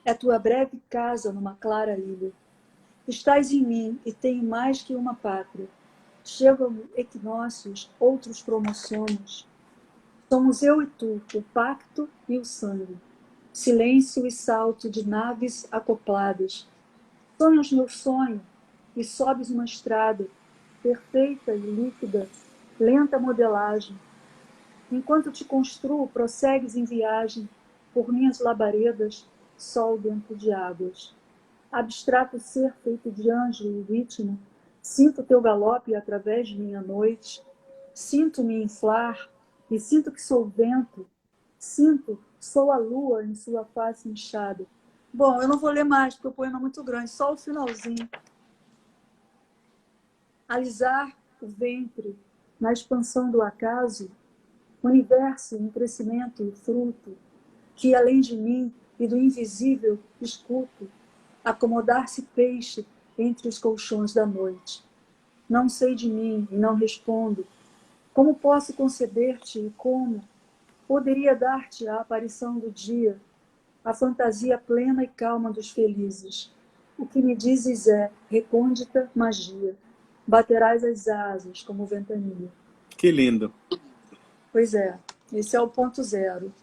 Speaker 2: é tua breve casa numa clara ilha. Estás em mim e tenho mais que uma pátria. Chegam equinócios, outros promocionos. Somos eu e tu, o pacto e o sangue. Silêncio e salto de naves acopladas. Sonhas meu sonho e sobes uma estrada, perfeita e líquida, lenta modelagem. Enquanto te construo, prossegues em viagem por minhas labaredas, sol dentro de águas. Abstrato ser feito de anjo e ritmo, sinto teu galope através de minha noite, sinto-me inflar e sinto que sou vento, sou a lua em sua face inchada. Bom, eu não vou ler mais, porque o poema é muito grande, só o finalzinho. Alisar o ventre na expansão do acaso, universo em crescimento e fruto, que além de mim e do invisível escuto, acomodar-se peixe entre os colchões da noite. Não sei de mim e não respondo. Como posso conceder-te e como poderia dar-te a aparição do dia, a fantasia plena e calma dos felizes? O que me dizes é recôndita magia. Baterás as asas como ventania.
Speaker 1: Que lindo.
Speaker 2: Pois é, esse é o ponto zero.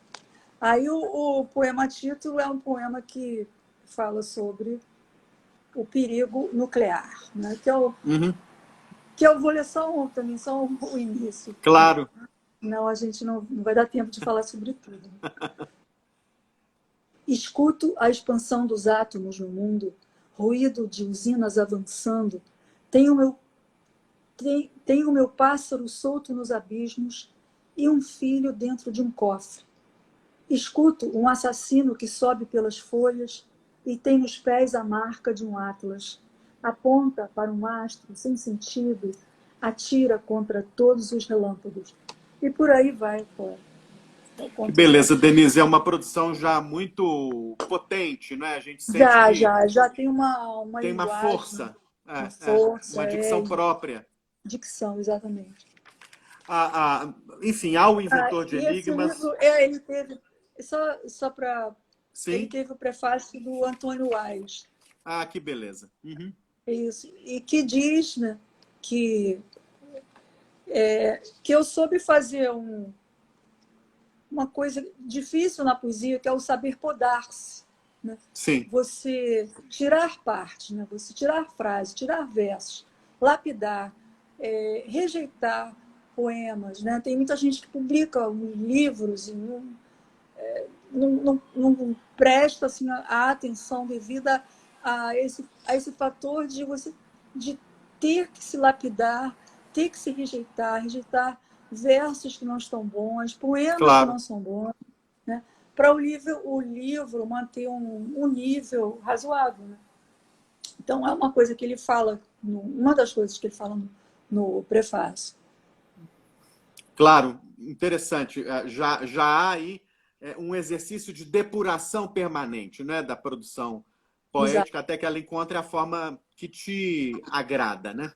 Speaker 2: Aí o poema título é um poema que fala sobre o perigo nuclear, né? Que eu vou ler também só o início.
Speaker 1: Claro.
Speaker 2: Não, a gente não vai dar tempo de falar sobre tudo. Escuto a expansão dos átomos no mundo, ruído de usinas avançando. Tenho meu pássaro solto nos abismos e um filho dentro de um cofre. Escuto um assassino que sobe pelas folhas e tem nos pés a marca de um atlas. Aponta para um astro sem sentido, atira contra todos os relâmpagos. E por aí vai, pô.
Speaker 1: Que beleza, Denise. É uma produção já muito potente, não é? A gente sente que
Speaker 2: Já tem uma
Speaker 1: tem uma
Speaker 2: linguagem,
Speaker 1: força,
Speaker 2: uma força,
Speaker 1: uma dicção própria.
Speaker 2: dicção, exatamente.
Speaker 1: Enfim, há o Inventor de
Speaker 2: E esse
Speaker 1: Enigmas.
Speaker 2: livro, ele teve, só para, ele
Speaker 1: Sim.
Speaker 2: teve o prefácio do Antônio Wise.
Speaker 1: Ah, que beleza. Uhum.
Speaker 2: Isso, e que diz, né, que eu soube fazer uma coisa difícil na poesia, que é o saber podar-se. Né?
Speaker 1: Sim.
Speaker 2: Você tirar partes, né? Você tirar frases, tirar versos, lapidar, rejeitar poemas. Né? Tem muita gente que publica livros e não presta assim, a atenção devida a esse fator de ter que se lapidar, ter que se rejeitar versos que não estão bons, poemas que
Speaker 1: Claro.
Speaker 2: não são bons, né? Para o livro manter um nível razoável. Né? Então, é uma coisa que ele fala, uma das coisas que ele fala no prefácio.
Speaker 1: Claro, interessante. Já há aí um exercício de depuração permanente, né, da produção
Speaker 2: Exato.
Speaker 1: poética, até que ela encontre a forma que te agrada, né?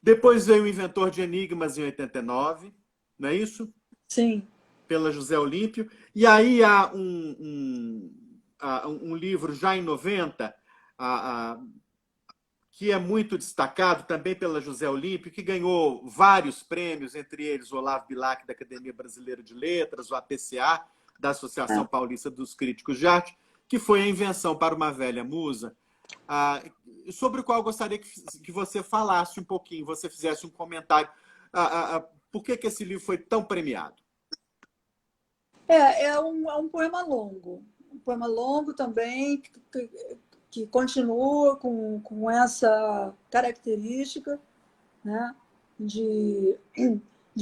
Speaker 1: Depois veio o Inventor de Enigmas em 89, não é isso?
Speaker 2: Sim.
Speaker 1: Pela José Olímpio. E aí há um livro já em 90, que é muito destacado também pela José Olímpio, que ganhou vários prêmios, entre eles o Olavo Bilac, da Academia Brasileira de Letras, o APCA, da Associação Paulista dos Críticos de Arte, que foi A Invenção para uma Velha Musa, sobre o qual eu gostaria que você falasse um pouquinho, você fizesse um comentário. Por que esse livro foi tão premiado?
Speaker 2: É um poema longo. Um poema longo também, que continua com essa característica, né, de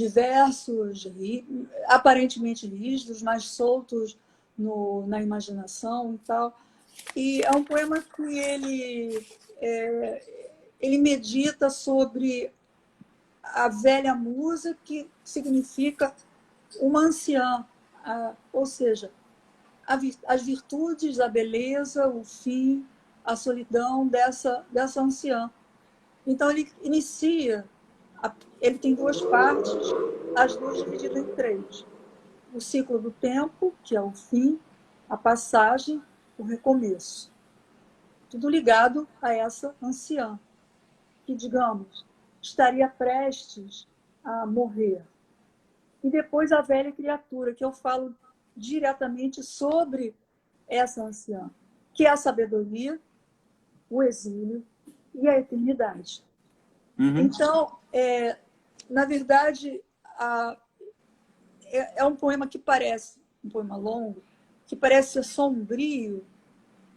Speaker 2: versos aparentemente rígidos, mas soltos na imaginação e tal. E é um poema que ele medita sobre a velha musa, que significa uma anciã, ou seja, as virtudes, a beleza, o fim, a solidão dessa anciã. Então, ele inicia, ele tem duas partes, as duas divididas em três. O ciclo do tempo, que é o fim, a passagem, o recomeço. Tudo ligado a essa anciã, que, digamos, estaria prestes a morrer. E depois a velha criatura, que eu falo diretamente sobre essa anciã, que é a sabedoria, o exílio e a eternidade.
Speaker 1: Uhum.
Speaker 2: Então, na verdade, é um poema que parece, um poema longo, que parece ser sombrio,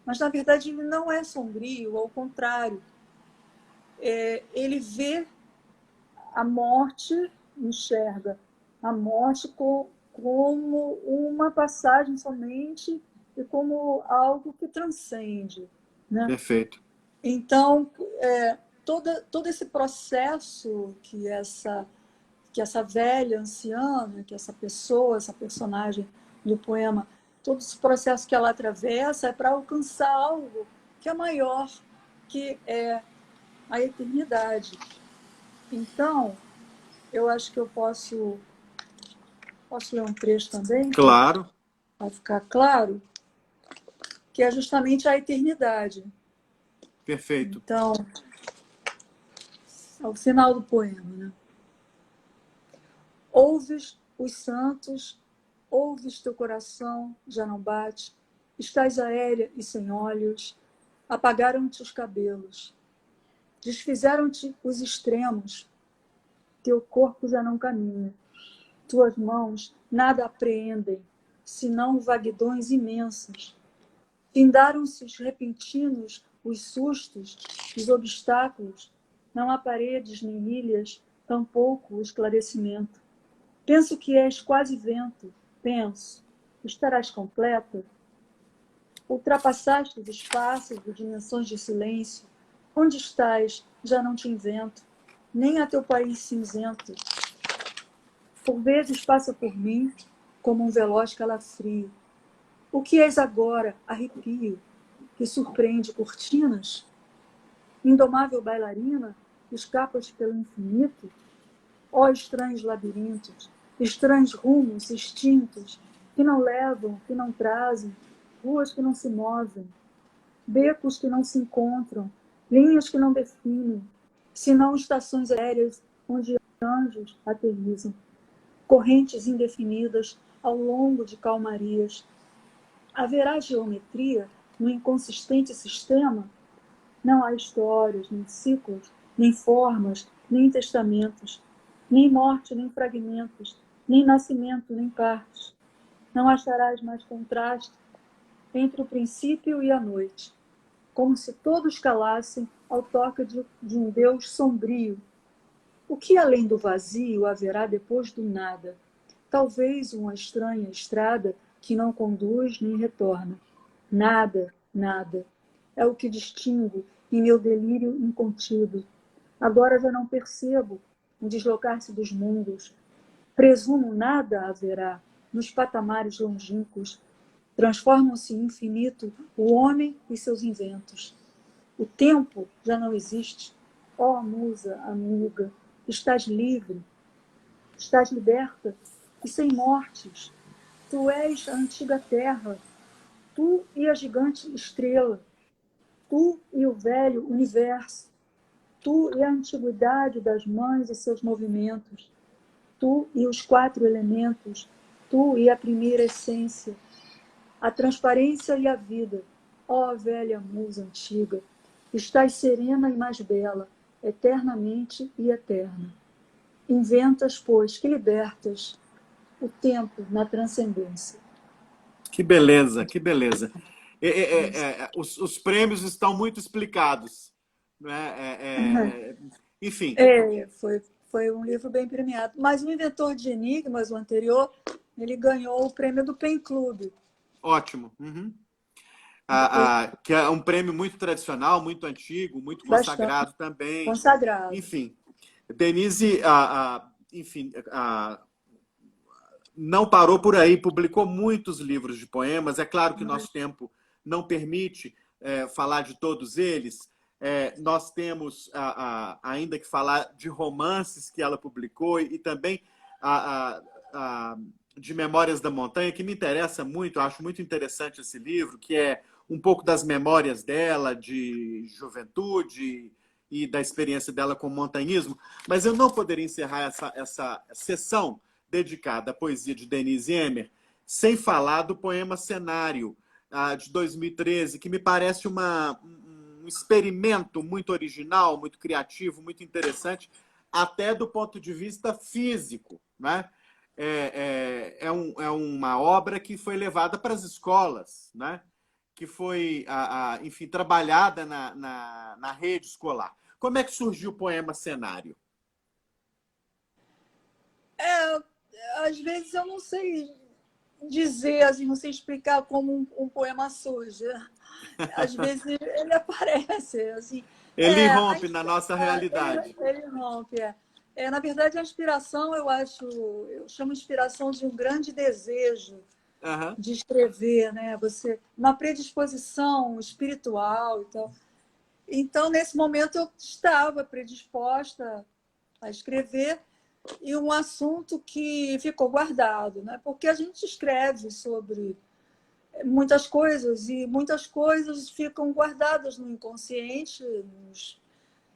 Speaker 2: mas na verdade ele não é sombrio, ao contrário. Ele vê a morte, enxerga a morte como uma passagem somente e como algo que transcende. Né?
Speaker 1: Perfeito.
Speaker 2: Então, todo esse processo que essa velha anciã, que essa pessoa, essa personagem do poema, todo esse processo que ela atravessa é para alcançar algo que é maior, que é a eternidade. Então, eu acho que eu posso ler um trecho também?
Speaker 1: Claro.
Speaker 2: Para ficar claro, que é justamente a eternidade.
Speaker 1: Perfeito.
Speaker 2: Então, ao final do poema, né? Ouves os santos, ouves teu coração, já não bate, estás aérea e sem olhos, apagaram-te os cabelos, desfizeram-te os extremos, teu corpo já não caminha, tuas mãos nada apreendem, senão vaguidões imensas. Findaram-se os repentinos, os sustos, os obstáculos, não há paredes nem ilhas, tampouco o esclarecimento. Penso que és quase vento, penso, estarás completa? Ultrapassaste os espaços e dimensões de silêncio. Onde estás? Já não te invento, nem a teu país cinzento. Por vezes passa por mim como um veloz calafrio. O que és agora, arrepio, que surpreende cortinas? Indomável bailarina, escapas pelo infinito? Ó estranhos labirintos, estranhos rumos extintos, que não levam, que não trazem, ruas que não se movem, becos que não se encontram, linhas que não definem, senão estações aéreas onde anjos aterrissam, correntes indefinidas ao longo de calmarias. Haverá geometria no inconsistente sistema? Não há histórias, nem ciclos, nem formas, nem testamentos, nem morte, nem fragmentos, nem nascimento, nem partes. Não acharás mais contraste entre o princípio e a noite, como se todos calassem ao toque de um Deus sombrio. O que além do vazio haverá depois do nada? Talvez uma estranha estrada que não conduz nem retorna. Nada, nada. É o que distingo em meu delírio incontido. Agora já não percebo o deslocar-se dos mundos. Presumo nada haverá nos patamares longínquos. Transformam-se em infinito o homem e seus inventos. O tempo já não existe. Ó musa amiga, estás livre, estás liberta e sem mortes. Tu és a antiga terra, tu e a gigante estrela, tu e o velho universo, tu e a antiguidade das mães e seus movimentos, tu e os 4 elementos, tu e a primeira essência, a transparência e a vida. Ó velha musa antiga, estás serena e mais bela, eternamente e eterna. Inventas, pois, que libertas o tempo na transcendência.
Speaker 1: Que beleza, que beleza. Os prêmios estão muito explicados, né? Enfim,
Speaker 2: Foi um livro bem premiado. Mas o Inventor de Enigmas, o anterior, ele ganhou o prêmio do Pen Club.
Speaker 1: ótimo. Uhum. Que é um prêmio muito tradicional, muito antigo, muito consagrado
Speaker 2: Bastante
Speaker 1: também.
Speaker 2: consagrado.
Speaker 1: Enfim, Denise, enfim, não parou por aí, publicou muitos livros de poemas. É claro que nosso tempo não permite falar de todos eles. Nós temos ainda que falar de romances que ela publicou e também de Memórias da Montanha, que me interessa muito, eu acho muito interessante esse livro, que é um pouco das memórias dela, de juventude e da experiência dela com o montanhismo. Mas eu não poderia encerrar essa sessão dedicada à poesia de Denise Emmer sem falar do poema Cenário, de 2013, que me parece um experimento muito original, muito criativo, muito interessante, até do ponto de vista físico, né? É uma obra que foi levada para as escolas, né? Que foi, enfim, trabalhada na rede escolar. Como é que surgiu o poema Cenário?
Speaker 2: Às vezes eu não sei dizer, assim, não sei explicar como um poema surge. Às vezes ele aparece, assim.
Speaker 1: Ele irrompe na nossa realidade.
Speaker 2: Ele rompe, na verdade, a inspiração, eu chamo inspiração de um grande desejo de escrever, né? Uma predisposição espiritual e tal. Então, nesse momento, eu estava predisposta a escrever e um assunto que ficou guardado, né? Porque a gente escreve sobre muitas coisas e muitas coisas ficam guardadas no inconsciente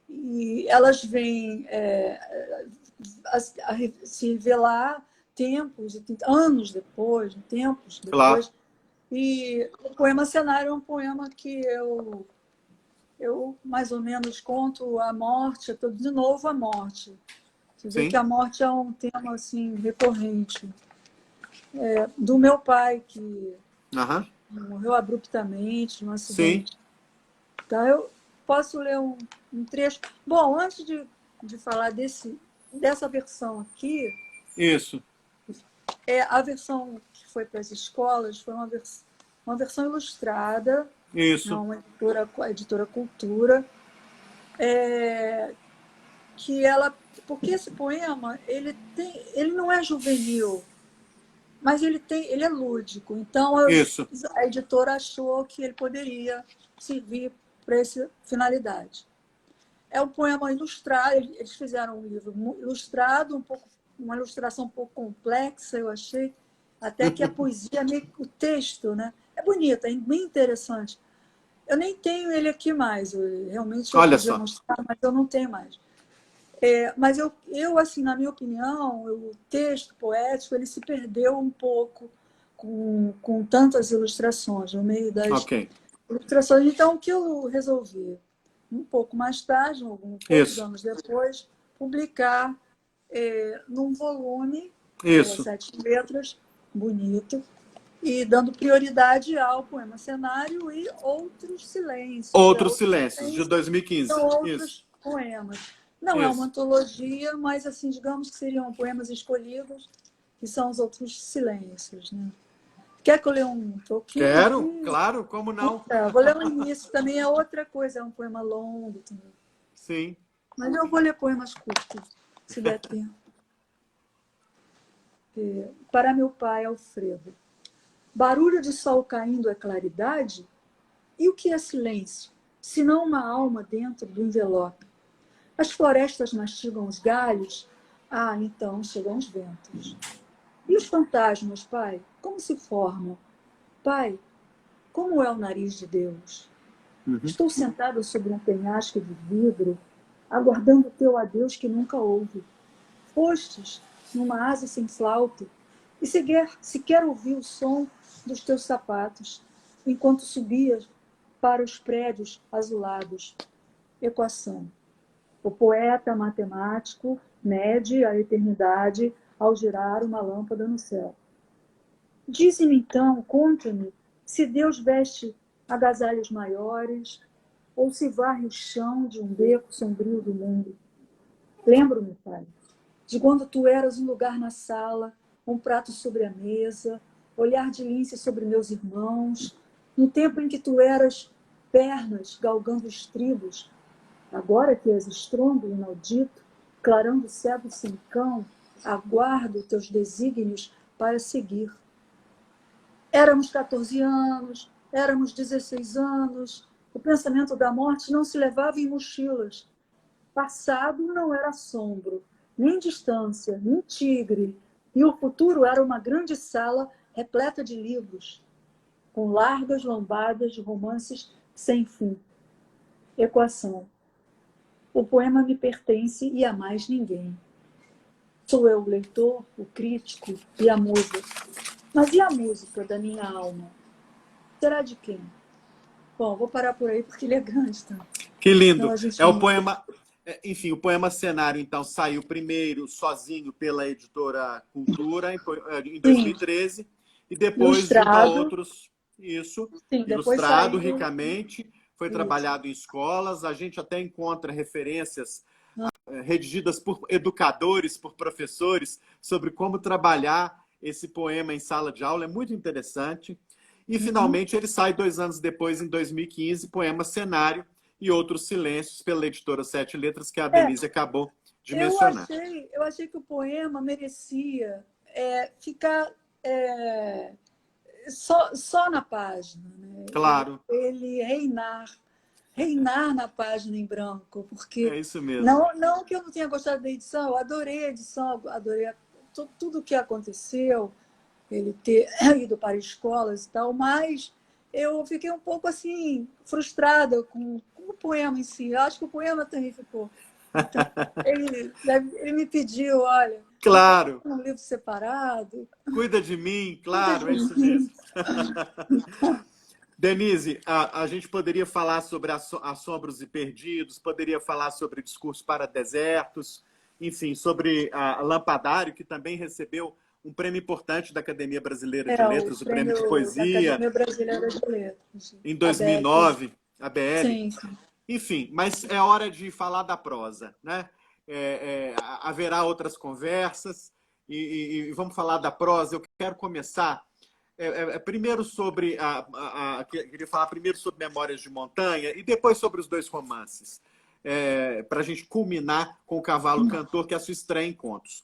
Speaker 2: e elas vêm a se revelar anos depois, tempos depois.
Speaker 1: Claro.
Speaker 2: E o poema Cenário é um poema que eu mais ou menos conto a morte, de novo a morte. Você vê que a morte é um tema assim, recorrente. Do meu pai, que morreu abruptamente num acidente. Tá? Eu posso ler um trecho. Bom, antes de falar dessa versão aqui,
Speaker 1: isso,
Speaker 2: A versão que foi para as escolas foi uma versão ilustrada,
Speaker 1: Isso.
Speaker 2: uma editora Cultura, que ela... Porque esse poema, ele não é juvenil, mas ele é lúdico. Então,
Speaker 1: Isso.
Speaker 2: a editora achou que ele poderia servir para essa finalidade. É um poema ilustrado, eles fizeram um livro ilustrado, uma ilustração um pouco complexa, eu achei, até que a poesia, o texto, né? É bonito, é bem interessante. Eu nem tenho ele aqui mais, realmente eu podia mostrar, mas eu não tenho mais. Mas eu, assim, na minha opinião, o texto poético ele se perdeu um pouco com tantas ilustrações, no meio das ilustrações. Então, o que eu resolvi? Um pouco mais tarde, poucos anos depois, publicar num volume, pelas 7 letras, bonito, e dando prioridade ao poema Cenário e Outros Silêncios.
Speaker 1: Outros Silêncios, de 2015.
Speaker 2: São outros poemas. Não é uma antologia, mas, assim, digamos que seriam poemas escolhidos, que são os Outros Silêncios, né? Quer que eu leia um pouquinho?
Speaker 1: Quero, claro, como não?
Speaker 2: Vou ler o início, também é outra coisa, é um poema longo também.
Speaker 1: Sim.
Speaker 2: Mas eu vou ler poemas curtos, se der tempo. Para meu pai, Alfredo. Barulho de sol caindo é claridade? E o que é silêncio, senão uma alma dentro do envelope? As florestas mastigam os galhos? Ah, então chegam os ventos. E os fantasmas, pai, como se formam? Pai, como é o nariz de Deus? Estou sentado sobre um penhasco de vidro, aguardando o teu adeus que nunca houve. Fostes numa asa sem flauta, e sequer ouvi o som dos teus sapatos, enquanto subias para os prédios azulados. Equação. O poeta matemático mede a eternidade ao girar uma lâmpada no céu. Dize-me então, conta-me, se Deus veste agasalhos maiores ou se varre o chão de um beco sombrio do mundo. Lembro-me, pai, de quando tu eras um lugar na sala, um prato sobre a mesa, olhar de lince sobre meus irmãos, no tempo em que tu eras pernas galgando estribos. Agora que és estrondo inaudito, clarão do cego sem cão, aguardo teus desígnios para seguir. Éramos 14 anos, éramos 16 anos, o pensamento da morte não se levava em mochilas. Passado não era assombro, nem distância, nem tigre, e o futuro era uma grande sala repleta de livros, com largas lombadas de romances sem fim. Equação. O poema me pertence e a mais ninguém. Sou eu o leitor, o crítico e a musa. Mas e a música da minha alma? Será de quem? Bom, vou parar por aí porque ele é grande. Tá?
Speaker 1: Que lindo. É o poema... Enfim, o poema Cenário, então, saiu primeiro sozinho pela editora Cultura, em 2013, e depois junto a outros... Isso, ilustrado ricamente, foi trabalhado em escolas. A gente até encontra referências redigidas por educadores, por professores, sobre como trabalhar esse poema em sala de aula. É muito interessante. E, finalmente, ele sai 2 anos depois, em 2015, poema Cenário e Outros Silêncios, pela editora 7 Letras, que a Denise acabou de mencionar.
Speaker 2: Eu achei que o poema merecia ficar só na página. Né?
Speaker 1: Claro.
Speaker 2: Ele reinar na página em branco, porque
Speaker 1: é isso mesmo.
Speaker 2: Não que eu não tenha gostado da edição, eu adorei a edição, adorei tudo o que aconteceu, ele ter ido para escolas e tal, mas eu fiquei um pouco assim frustrada com o poema em si. Eu acho que o poema também ficou. Então, ele me pediu, olha,
Speaker 1: claro,
Speaker 2: um livro separado.
Speaker 1: Cuida de mim, claro, é isso mesmo. Denise, a gente poderia falar sobre Assombros e Perdidos, poderia falar sobre Discurso para Desertos, enfim, sobre a Lampadário, que também recebeu um prêmio importante da Academia Brasileira de Letras, o prêmio de Poesia.
Speaker 2: Academia Brasileira de Letras.
Speaker 1: Em 2009, a BL.
Speaker 2: Sim.
Speaker 1: Enfim, mas é hora de falar da prosa, né? Haverá outras conversas. e vamos falar da prosa. Eu quero começar primeiro sobre queria falar primeiro sobre Memórias de Montanha e depois sobre os dois romances, para a gente culminar com O Cavalo Cantor, que é a sua estreia em contos.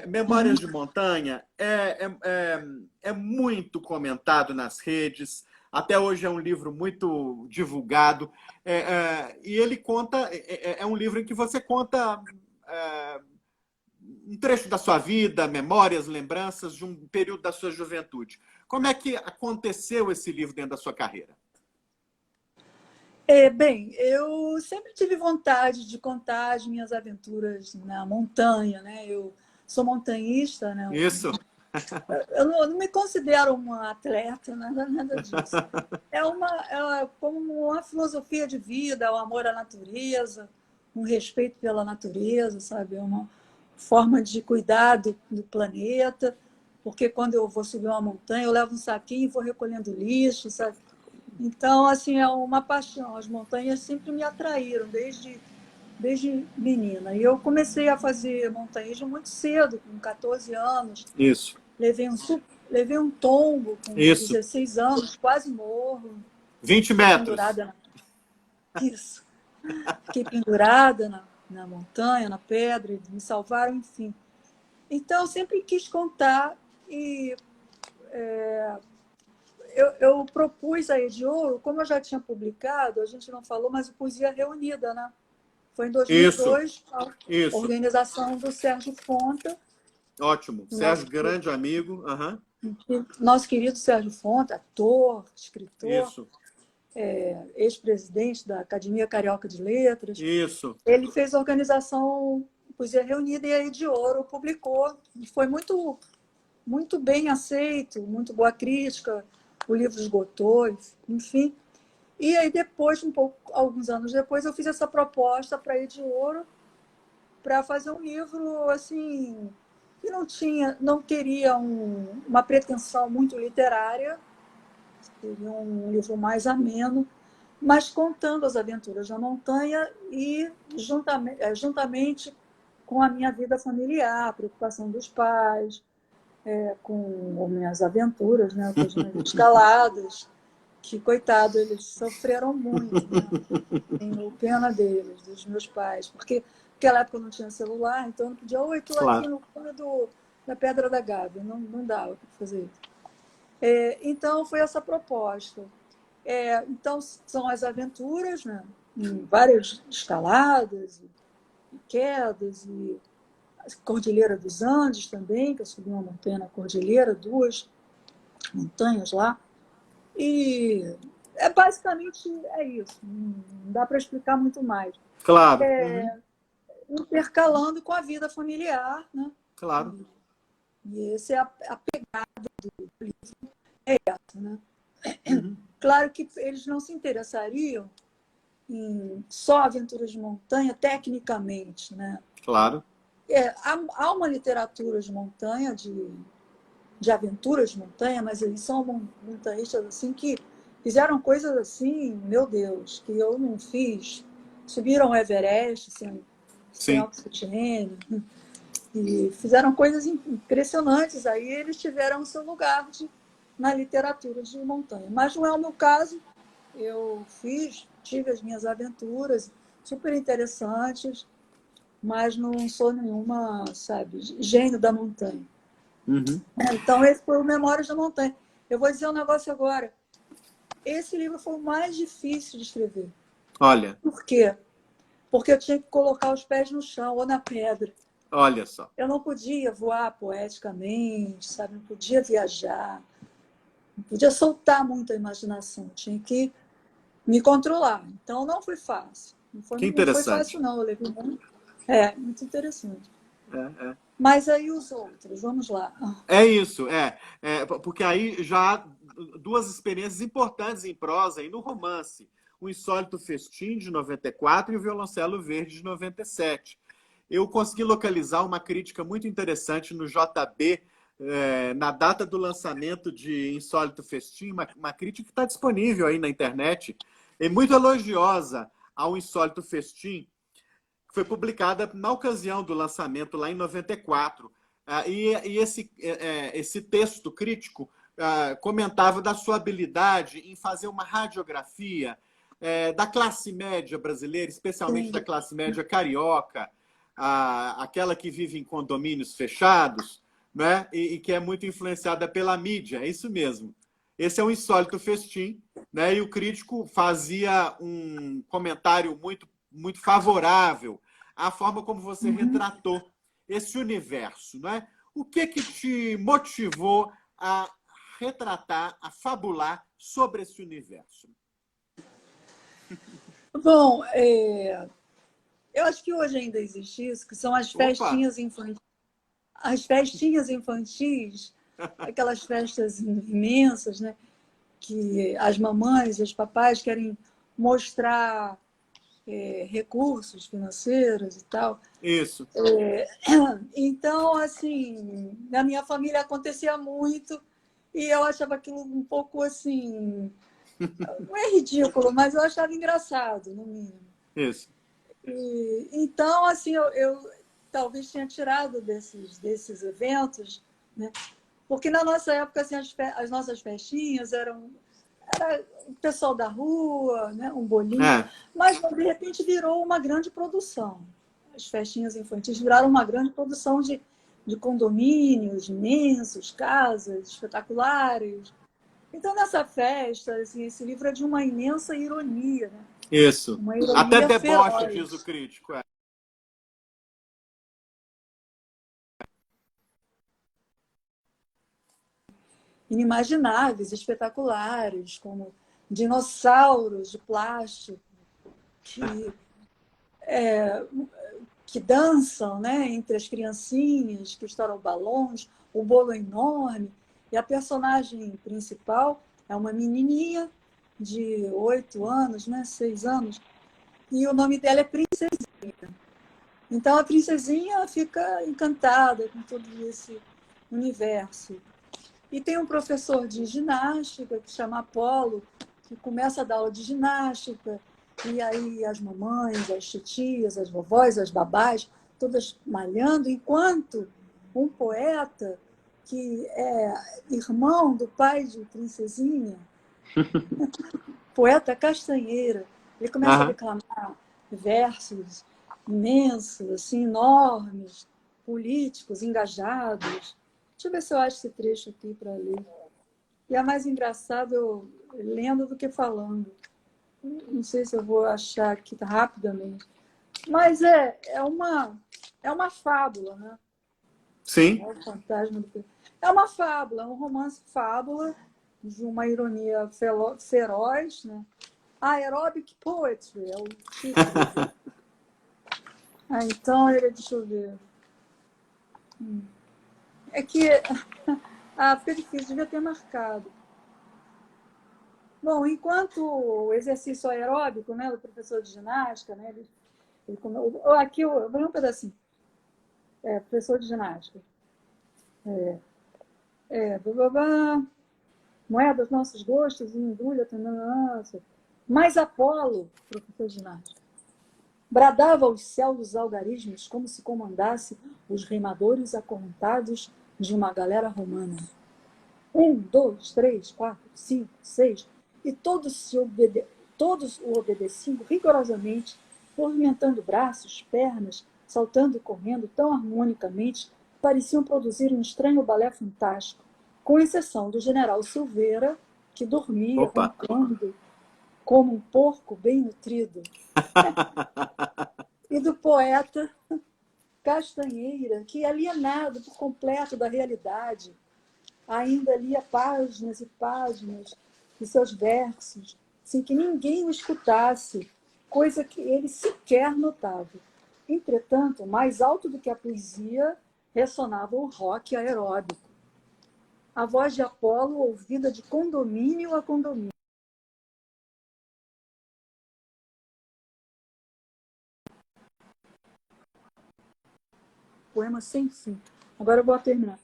Speaker 1: Memórias de Montanha é muito comentado nas redes. Até hoje é um livro muito divulgado. E ele conta... É um livro em que você conta um trecho da sua vida, memórias, lembranças de um período da sua juventude. Como é que aconteceu esse livro dentro da sua carreira?
Speaker 2: Bem, eu sempre tive vontade de contar as minhas aventuras na montanha, né? Eu sou montanhista, né?
Speaker 1: Isso.
Speaker 2: Eu não me considero uma atleta, nada disso. É como uma filosofia de vida, o amor à natureza, um respeito pela natureza, sabe? É uma forma de cuidar do planeta, porque quando eu vou subir uma montanha, eu levo um saquinho e vou recolhendo lixo, sabe? Então, assim, é uma paixão. As montanhas sempre me atraíram, desde menina. E eu comecei a fazer montanhismo muito cedo, com 14 anos.
Speaker 1: Isso.
Speaker 2: Levei um tombo com 16 anos, quase morro.
Speaker 1: 20 metros.
Speaker 2: Pendurada Isso. Fiquei pendurada na montanha, na pedra, me salvaram, enfim. Então, eu sempre quis contar e eu propus a Ediouro, como eu já tinha publicado, a gente não falou, mas o Poesia Reunida, né? Foi em 2002,
Speaker 1: Isso.
Speaker 2: A organização do Sérgio Fonta.
Speaker 1: Ótimo. Sérgio, grande amigo.
Speaker 2: Nosso querido Sérgio Fonta, ator, escritor.
Speaker 1: Isso.
Speaker 2: Ex-presidente da Academia Carioca de Letras.
Speaker 1: Isso.
Speaker 2: Ele fez a organização Poesia Reunida e a Ediouro publicou. E foi muito, muito bem aceito, muito boa crítica. O livro esgotou, enfim. E aí depois, alguns anos depois, eu fiz essa proposta para a Ediouro para fazer um livro assim que não teria uma pretensão muito literária, seria um livro mais ameno, mas contando as aventuras da montanha e juntamente com a minha vida familiar, a preocupação dos pais, com as minhas aventuras, né, com as minhas escaladas, que, coitado, eles sofreram muito, né? Tenho pena deles, dos meus pais, porque naquela época eu não tinha celular, então eu não podia, estou
Speaker 1: Claro.
Speaker 2: aqui no cume da Pedra da Gávea, não dava para fazer isso. Então, foi essa proposta. Então, são as aventuras, né? Em várias escaladas e quedas, e a Cordilheira dos Andes também, que eu subi uma montanha na Cordilheira, 2 montanhas lá. E basicamente isso, não dá para explicar muito mais.
Speaker 1: Claro.
Speaker 2: Intercalando com a vida familiar, né?
Speaker 1: Claro.
Speaker 2: E essa é a pegada do livro, essa, né? Claro que eles não se interessariam em só aventuras de montanha tecnicamente, né?
Speaker 1: Claro.
Speaker 2: Há uma literatura de montanha, de aventuras de montanha, mas eles são montanhistas assim que fizeram coisas assim, meu Deus, que eu não fiz. Subiram o Everest sem oxigênio e fizeram coisas impressionantes. Aí eles tiveram o seu lugar na literatura de montanha. Mas não é o meu caso. Eu tive as minhas aventuras super interessantes, mas não sou nenhuma, sabe, gênio da montanha. Então, esse foi o Memórias da Montanha. Eu vou dizer um negócio agora. Esse livro foi o mais difícil de escrever.
Speaker 1: Olha.
Speaker 2: Por quê? Porque eu tinha que colocar os pés no chão ou na pedra.
Speaker 1: Olha só.
Speaker 2: Eu não podia voar poeticamente, sabe? Não podia viajar. Não podia soltar muito a imaginação. Tinha que me controlar. Então, não foi fácil. Não foi fácil, não. Eu levei muito. Muito interessante. Mas aí os outros, vamos lá.
Speaker 1: É isso, porque aí já há 2 experiências importantes em prosa e no romance. O Insólito Festim, de 94, e o Violoncelo Verde, de 97. Eu consegui localizar uma crítica muito interessante no JB, na data do lançamento de Insólito Festim, uma crítica que está disponível aí na internet, e muito elogiosa ao Insólito Festim, que foi publicada na ocasião do lançamento, lá em 94. Esse texto crítico comentava da sua habilidade em fazer uma radiografia da classe média brasileira, especialmente da classe média carioca, aquela que vive em condomínios fechados, né? E que é muito influenciada pela mídia, é isso mesmo. Esse é um insólito festim, né? E o crítico fazia um comentário muito favorável à forma como você retratou esse universo, né? O que te motivou a retratar, a fabular sobre esse universo?
Speaker 2: Bom, eu acho que hoje ainda existe isso, que são as
Speaker 1: Opa!
Speaker 2: festinhas infantis. As festinhas infantis, aquelas festas imensas, né? Que as mamães e os papais querem mostrar recursos financeiros e tal.
Speaker 1: Isso.
Speaker 2: Então, assim, na minha família acontecia muito e eu achava aquilo um pouco assim, não é ridículo, mas eu achava engraçado, no mínimo.
Speaker 1: Isso.
Speaker 2: Então, assim, eu talvez tinha tirado desses eventos, né? Porque na nossa época, assim, as nossas festinhas era o pessoal da rua, né? Um bolinho, mas de repente virou uma grande produção. As festinhas infantis viraram uma grande produção de condomínios imensos, casas espetaculares. Então, nessa festa, assim, esse livro é de uma imensa ironia, né?
Speaker 1: Isso.
Speaker 2: Uma
Speaker 1: Até
Speaker 2: ironia
Speaker 1: deboche, diz o
Speaker 2: feroz.
Speaker 1: crítico.
Speaker 2: Inimagináveis, espetaculares, como dinossauros de plástico que, que dançam, né, entre as criancinhas, que estouram balões, o bolo é enorme. E a personagem principal é uma menininha de 8 anos, né, 6 anos, e o nome dela é Princesinha. Então a princesinha fica encantada com todo esse universo. E tem um professor de ginástica que chama Apolo, que começa a dar aula de ginástica, e aí as mamães, as titias, as vovós, as babás, todas malhando, enquanto um poeta, que é irmão do pai de Princesinha, poeta Castanheira, ele começa a declamar versos imensos, assim, enormes, políticos, engajados. Deixa eu ver se eu acho esse trecho aqui para ler. E é mais engraçado eu lendo do que falando. Não sei se eu vou achar aqui rapidamente. Mas é uma fábula, né?
Speaker 1: Sim.
Speaker 2: É o fantasma do... É uma fábula, é um romance fábula de uma ironia feroz, né? Aerobic Poetry é o título. Então, deixa eu ver. É que fica difícil, devia ter marcado. Bom, enquanto o exercício aeróbico, né, do professor de ginástica, né, aqui eu vou ler um pedacinho. Professor de ginástica. Blá, blá, blá. Moeda dos nossos gostos, embrulha, mas Apolo, professor de ginástica, bradava aos céus dos algarismos como se comandasse os rimadores acorrentados de uma galera romana. 1, 2, 3, 4, 5, 6, e todos o obedeciam rigorosamente, movimentando braços, pernas, saltando e correndo tão harmonicamente, pareciam produzir um estranho balé fantástico, com exceção do general Silveira, que dormia roncando como um porco bem nutrido, e do poeta Castanheira, que, alienado por completo da realidade, ainda lia páginas e páginas de seus versos, sem que ninguém o escutasse, coisa que ele sequer notava. Entretanto, mais alto do que a poesia, ressonava o rock aeróbico. A voz de Apolo, ouvida de condomínio a condomínio. Poema sem fim. Agora eu vou terminar.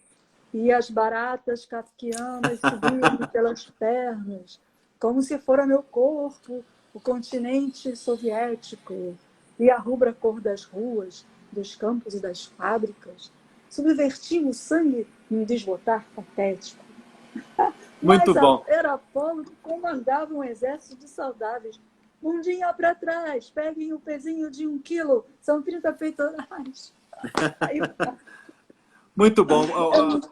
Speaker 2: E as baratas kafkianas subiam pelas pernas, como se fora meu corpo o continente soviético, e a rubra cor das ruas, dos campos e das fábricas, subvertia o sangue num desbotar patético.
Speaker 1: Muito
Speaker 2: Mas
Speaker 1: bom.
Speaker 2: era Apolo que comandava um exército de saudáveis. Mundinha para trás, peguem o pezinho de 1 quilo, são 30 peitorais. Aí,
Speaker 1: Muito bom.
Speaker 2: é muito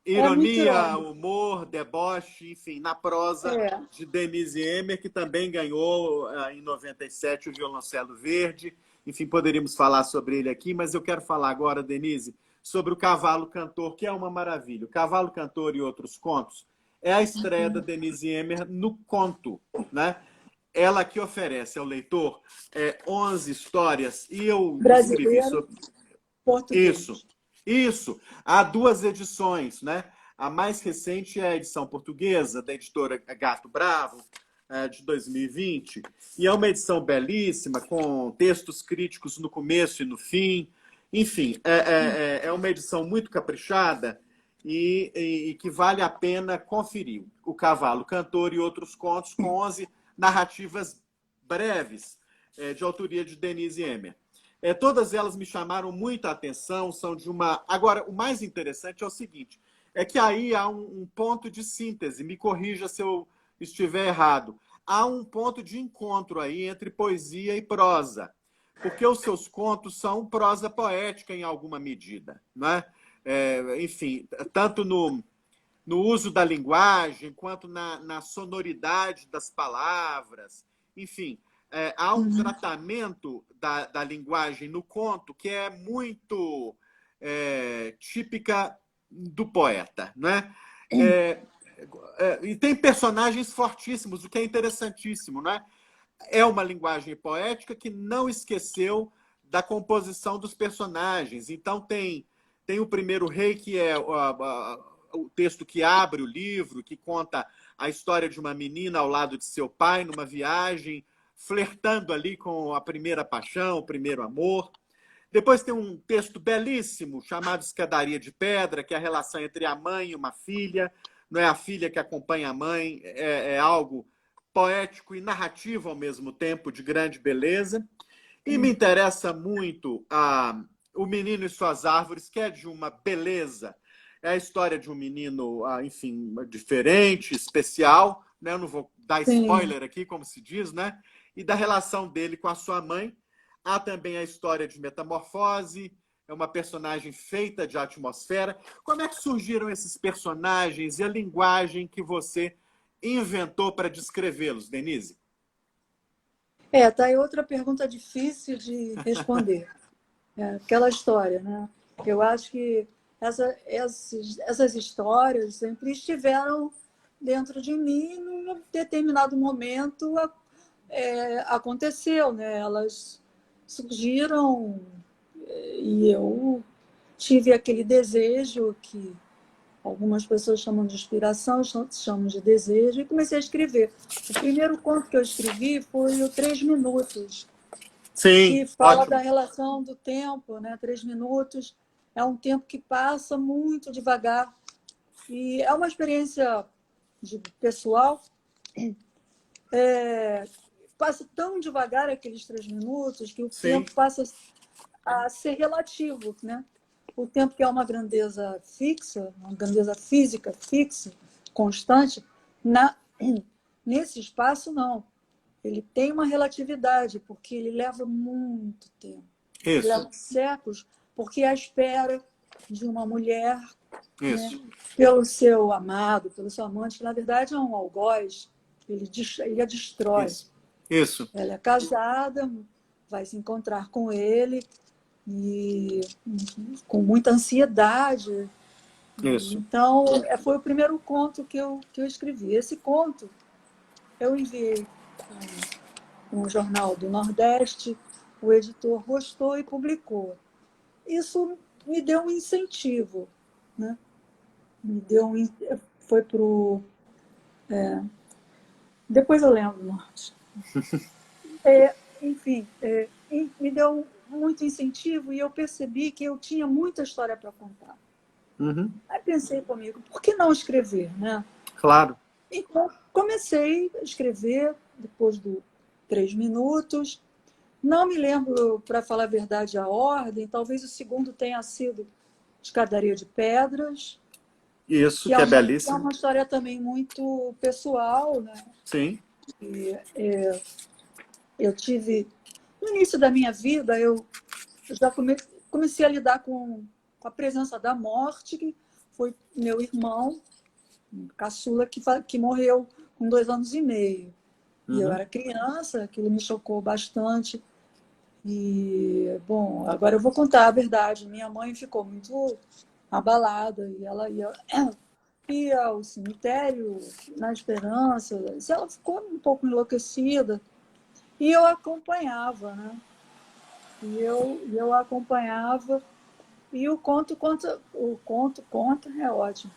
Speaker 1: Ironia,
Speaker 2: irônico.
Speaker 1: humor, deboche, enfim, na prosa
Speaker 2: É.
Speaker 1: de Denise Emmer, que também ganhou em 97 o Violoncelo Verde. Enfim, poderíamos falar sobre ele aqui, mas eu quero falar agora, Denise, sobre o Cavalo Cantor, que é uma maravilha. O Cavalo Cantor e Outros Contos é a estreia da Denise Emmer no conto, né? Ela que oferece ao leitor 11 histórias, e eu escrevi
Speaker 2: Brasileiro,
Speaker 1: sobre isso.
Speaker 2: português.
Speaker 1: Isso. Há 2 edições, né? A mais recente é a edição portuguesa, da editora Gato Bravo, de 2020. E é uma edição belíssima, com textos críticos no começo e no fim. Enfim, é uma edição muito caprichada e que vale a pena conferir. O Cavalo Cantor e Outros Contos, com 11 narrativas breves, de autoria de Denise Emmer. Todas elas me chamaram muita atenção, são de uma... Agora, o mais interessante é o seguinte, é que aí há um ponto de síntese, me corrija se eu estiver errado. Há um ponto de encontro aí entre poesia e prosa, porque os seus contos são prosa poética em alguma medida, não é? Enfim, tanto no uso da linguagem, quanto na sonoridade das palavras, enfim... há um tratamento da linguagem no conto que é muito típica do poeta, né? E tem personagens fortíssimos, o que é interessantíssimo, né? É uma linguagem poética que não esqueceu da composição dos personagens. Então tem o primeiro rei, que é o texto que abre o livro, que conta a história de uma menina ao lado de seu pai numa viagem, flertando ali com a primeira paixão, o primeiro amor. Depois tem um texto belíssimo chamado Escadaria de Pedra, que é a relação entre a mãe e uma filha. Não é a filha que acompanha a mãe, é algo poético e narrativo ao mesmo tempo, de grande beleza. E me interessa muito O Menino e Suas Árvores, que é de uma beleza. É a história de um menino, enfim, diferente, especial, né? Eu não vou dar
Speaker 2: Sim.
Speaker 1: spoiler aqui, como se diz, né? E da relação dele com a sua mãe. Há também a história de Metamorfose, é uma personagem feita de atmosfera. Como é que surgiram esses personagens e a linguagem que você inventou para descrevê-los, Denise?
Speaker 2: Tá aí outra pergunta difícil de responder. Aquela história, né? Eu acho que essas histórias sempre estiveram dentro de mim, num determinado momento aconteceu, né? Elas surgiram e eu tive aquele desejo que algumas pessoas chamam de inspiração, chamam de desejo, e comecei a escrever. O primeiro conto que eu escrevi foi o 3 Minutos,
Speaker 1: Sim,
Speaker 2: que fala da
Speaker 1: ótimo.
Speaker 2: relação do tempo, né? 3 minutos é um tempo que passa muito devagar. E é uma experiência pessoal. Passa tão devagar aqueles 3 minutos que o
Speaker 1: Sim,
Speaker 2: tempo passa a ser relativo, né? O tempo, que é uma grandeza fixa, uma grandeza física fixa, constante, nesse espaço, não. Ele tem uma relatividade, porque ele leva muito tempo. Ele
Speaker 1: isso,
Speaker 2: leva séculos, porque é a espera de uma mulher, né,
Speaker 1: isso,
Speaker 2: pelo seu amado, pelo seu amante, que na verdade é um algoz, ele a destrói.
Speaker 1: isso, isso,
Speaker 2: Ela é casada, vai se encontrar com ele, e com muita ansiedade.
Speaker 1: isso.
Speaker 2: Então, foi o primeiro conto que eu escrevi. Esse conto eu enviei com o Jornal do Nordeste, o editor gostou e publicou. Isso me deu um incentivo, né? Foi para o... Depois eu lembro, Marcos. Enfim, me deu muito incentivo e eu percebi que eu tinha muita história para contar.
Speaker 1: Uhum,
Speaker 2: Aí pensei comigo, por que não escrever, né?
Speaker 1: claro.
Speaker 2: Então, comecei a escrever depois do 3 minutos. Não me lembro, para falar a verdade, a ordem. Talvez o segundo tenha sido Escadaria de Pedras.
Speaker 1: Isso, que é belíssimo.
Speaker 2: É uma história também muito pessoal, né?
Speaker 1: Sim.
Speaker 2: E, eu tive... No início da minha vida, eu já comecei a lidar com a presença da morte, que foi meu irmão, caçula, que morreu com 2 anos e meio. E eu era criança, aquilo me chocou bastante. E, bom, agora eu vou contar a verdade. Minha mãe ficou muito abalada e ela ia ao cemitério na esperança. Ela ficou um pouco enlouquecida e eu acompanhava, né? E eu acompanhava e o conto conta, é ótimo.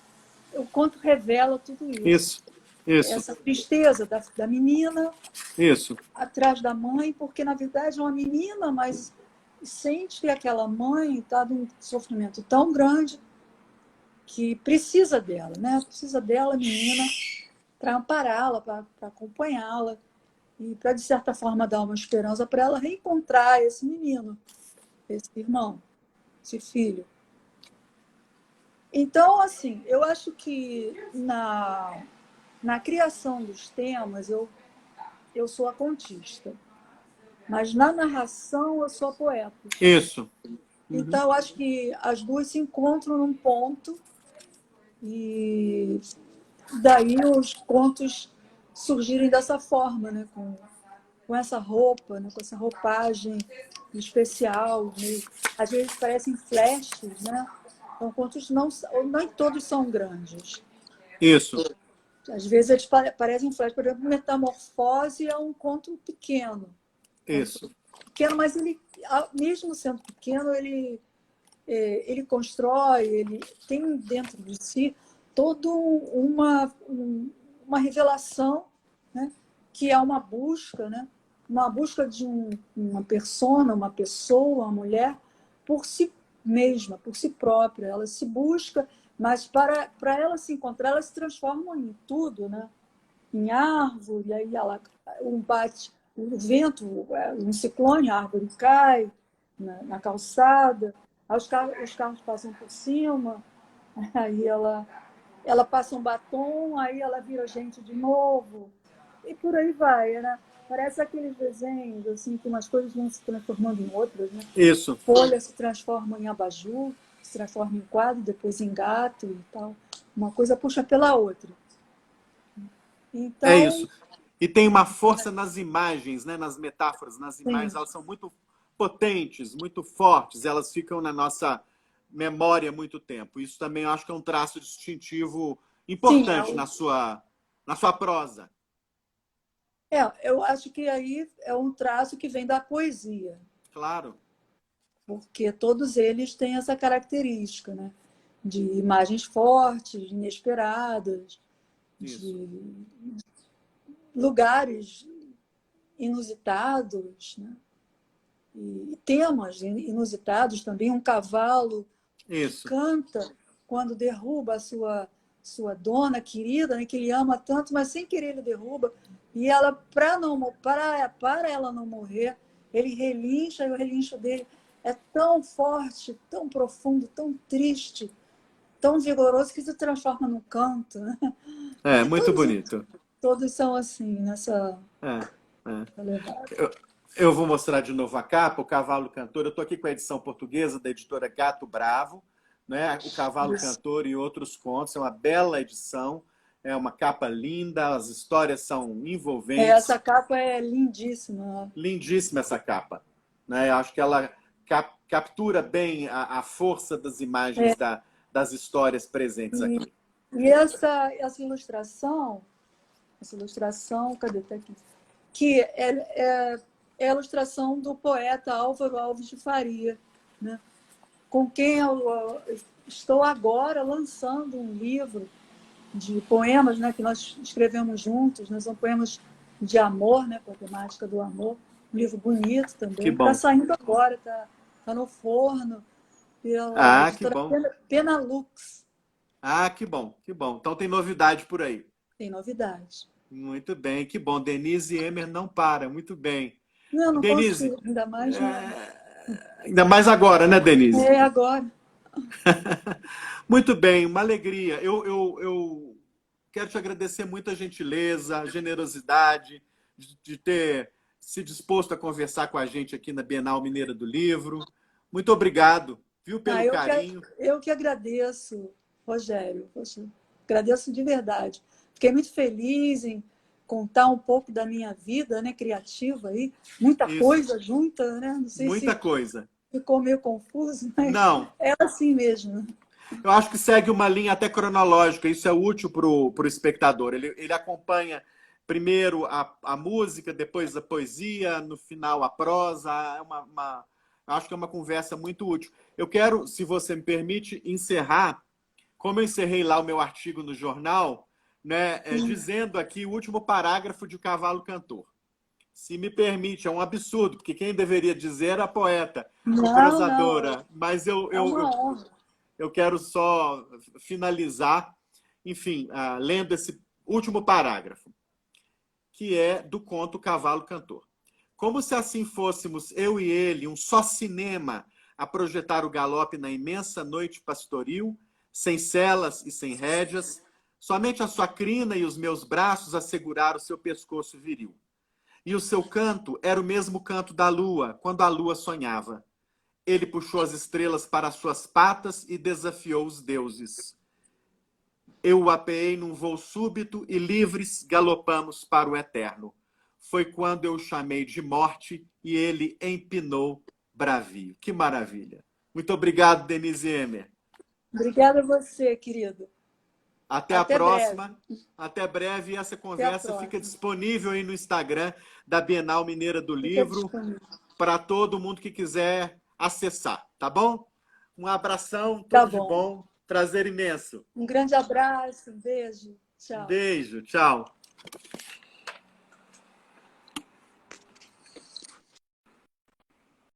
Speaker 2: O conto revela tudo isso.
Speaker 1: Isso.
Speaker 2: Essa tristeza da menina
Speaker 1: Isso.
Speaker 2: atrás da mãe, porque na verdade é uma menina, mas sente que aquela mãe está num sofrimento tão grande que precisa dela, né? Precisa dela, menina, para ampará-la, para acompanhá-la e para, de certa forma, dar uma esperança para ela reencontrar esse menino, esse irmão, esse filho. Então, assim, eu acho que na criação dos temas eu sou a contista, mas na narração eu sou a poeta.
Speaker 1: Isso.
Speaker 2: Então, eu acho que as duas se encontram num ponto e daí os contos surgirem dessa forma, né? Com essa roupa, né? Com essa roupagem especial, meio, às vezes parecem flashes, né? Então, contos nem todos são grandes.
Speaker 1: Isso.
Speaker 2: Às vezes eles parecem flashes. Por exemplo, Metamorfose é um conto pequeno.
Speaker 1: Isso.
Speaker 2: Pequeno, mas ele, mesmo sendo pequeno, ele constrói, ele tem dentro de si toda uma revelação, né? Que é uma busca, né? Uma busca de uma persona, uma pessoa, uma mulher, por si mesma, por si própria. Ela se busca, mas para ela se encontrar, ela se transforma em tudo, né? Em árvore, aí o vento, um ciclone, a árvore cai na calçada, aí os carros passam por cima, aí ela passa um batom, aí ela vira gente de novo, e por aí vai, né? Parece aqueles desenhos, assim, que umas coisas vão se transformando em outras, né?
Speaker 1: Isso.
Speaker 2: Folha se transforma em abajur, se transforma em quadro, depois em gato e tal. Uma coisa puxa pela outra. Então,
Speaker 1: é isso. E tem uma força nas imagens, né? Nas metáforas, nas imagens.
Speaker 2: sim.
Speaker 1: Elas são muito potentes, muito fortes. Elas ficam na nossa memória há muito tempo. Isso também eu acho que é um traço distintivo importante
Speaker 2: Sim,
Speaker 1: na sua prosa.
Speaker 2: eu acho que aí é um traço que vem da poesia,
Speaker 1: Claro.
Speaker 2: porque todos eles têm essa característica, né? De imagens fortes, inesperadas,
Speaker 1: Isso.
Speaker 2: de lugares inusitados, né? E temas inusitados também. Um cavalo
Speaker 1: Isso.
Speaker 2: canta quando derruba a sua dona querida, né, que ele ama tanto, mas sem querer ele derruba. E ela, para ela não morrer, ele relincha, e o relincho dele é tão forte, tão profundo, tão triste, tão vigoroso, que se transforma num canto. Né?
Speaker 1: É, muito bonito.
Speaker 2: Todos são assim, nessa levada.
Speaker 1: Eu vou mostrar de novo a capa, o Cavalo Cantor. Eu estou aqui com a edição portuguesa da editora Gato Bravo, né? O Cavalo
Speaker 2: Isso.
Speaker 1: Cantor e outros contos. É uma bela edição, é uma capa linda, as histórias são envolventes.
Speaker 2: Essa capa é lindíssima.
Speaker 1: Lindíssima essa capa, né? Eu acho que ela captura bem a força das imagens das histórias presentes aqui.
Speaker 2: E essa ilustração, cadê? Tá aqui. Que é a ilustração do poeta Álvaro Alves de Faria, né? Com quem eu estou agora lançando um livro de poemas, né, que nós escrevemos juntos, né? São poemas de amor, né, com a temática do amor. Um livro bonito também. Está saindo agora, está no forno, pela editora Penalux.
Speaker 1: Ah, que bom, que bom. Então tem novidade por aí.
Speaker 2: Tem novidade.
Speaker 1: Muito bem, que bom. Denise Emer não para, muito bem.
Speaker 2: Não
Speaker 1: Denise,
Speaker 2: consigo, ainda mais.
Speaker 1: ainda mais agora, né, Denise?
Speaker 2: É agora.
Speaker 1: Muito bem, uma alegria. Eu quero te agradecer muito a gentileza, a generosidade de ter se disposto a conversar com a gente aqui na Bienal Mineira do Livro. Muito obrigado, viu,
Speaker 2: Ah,
Speaker 1: pelo carinho.
Speaker 2: eu que agradeço, Rogério. Poxa, agradeço de verdade. Fiquei muito feliz em contar um pouco da minha vida, né, criativa aí, muita
Speaker 1: Isso,
Speaker 2: coisa junta, né? Não sei
Speaker 1: muita
Speaker 2: se
Speaker 1: coisa.
Speaker 2: ficou meio confuso, mas
Speaker 1: Não,
Speaker 2: é assim mesmo.
Speaker 1: eu acho que segue uma linha até cronológica, isso é útil para o espectador. Ele acompanha primeiro a música, depois a poesia, no final a prosa. Acho que é uma conversa muito útil. Eu quero, se você me permite, encerrar, como eu encerrei lá o meu artigo no jornal, né, dizendo aqui o último parágrafo de O Cavalo Cantor. Se me permite, é um absurdo, porque quem deveria dizer era a poeta ou
Speaker 2: Não, não,
Speaker 1: prosadora, mas
Speaker 2: é uma honra.
Speaker 1: eu quero só finalizar, enfim, lendo esse último parágrafo, que é do conto Cavalo Cantor. Como se assim fôssemos eu e ele, um só cinema, a projetar o galope na imensa noite pastoril, sem celas e sem rédeas, somente a sua crina e os meus braços a segurar o seu pescoço viril. E o seu canto era o mesmo canto da lua, quando a lua sonhava. Ele puxou as estrelas para as suas patas e desafiou os deuses. Eu o apeei num voo súbito e livres galopamos para o eterno. Foi quando eu o chamei de morte e ele empinou bravio. Que maravilha. Muito obrigado, Denise Emer.
Speaker 2: Obrigada a você, querido.
Speaker 1: Até a
Speaker 2: Até breve.
Speaker 1: próxima. Até breve. E essa
Speaker 2: Até a
Speaker 1: conversa fica
Speaker 2: próxima.
Speaker 1: disponível aí no Instagram da Bienal Mineira do
Speaker 2: Fica
Speaker 1: Livro
Speaker 2: disponível.
Speaker 1: para todo mundo que quiser acessar, tá bom? Um abração,
Speaker 2: Tá
Speaker 1: tudo de
Speaker 2: bom.
Speaker 1: bom, prazer imenso.
Speaker 2: Um grande abraço, um beijo.
Speaker 1: Um
Speaker 2: Tchau.
Speaker 1: beijo, tchau.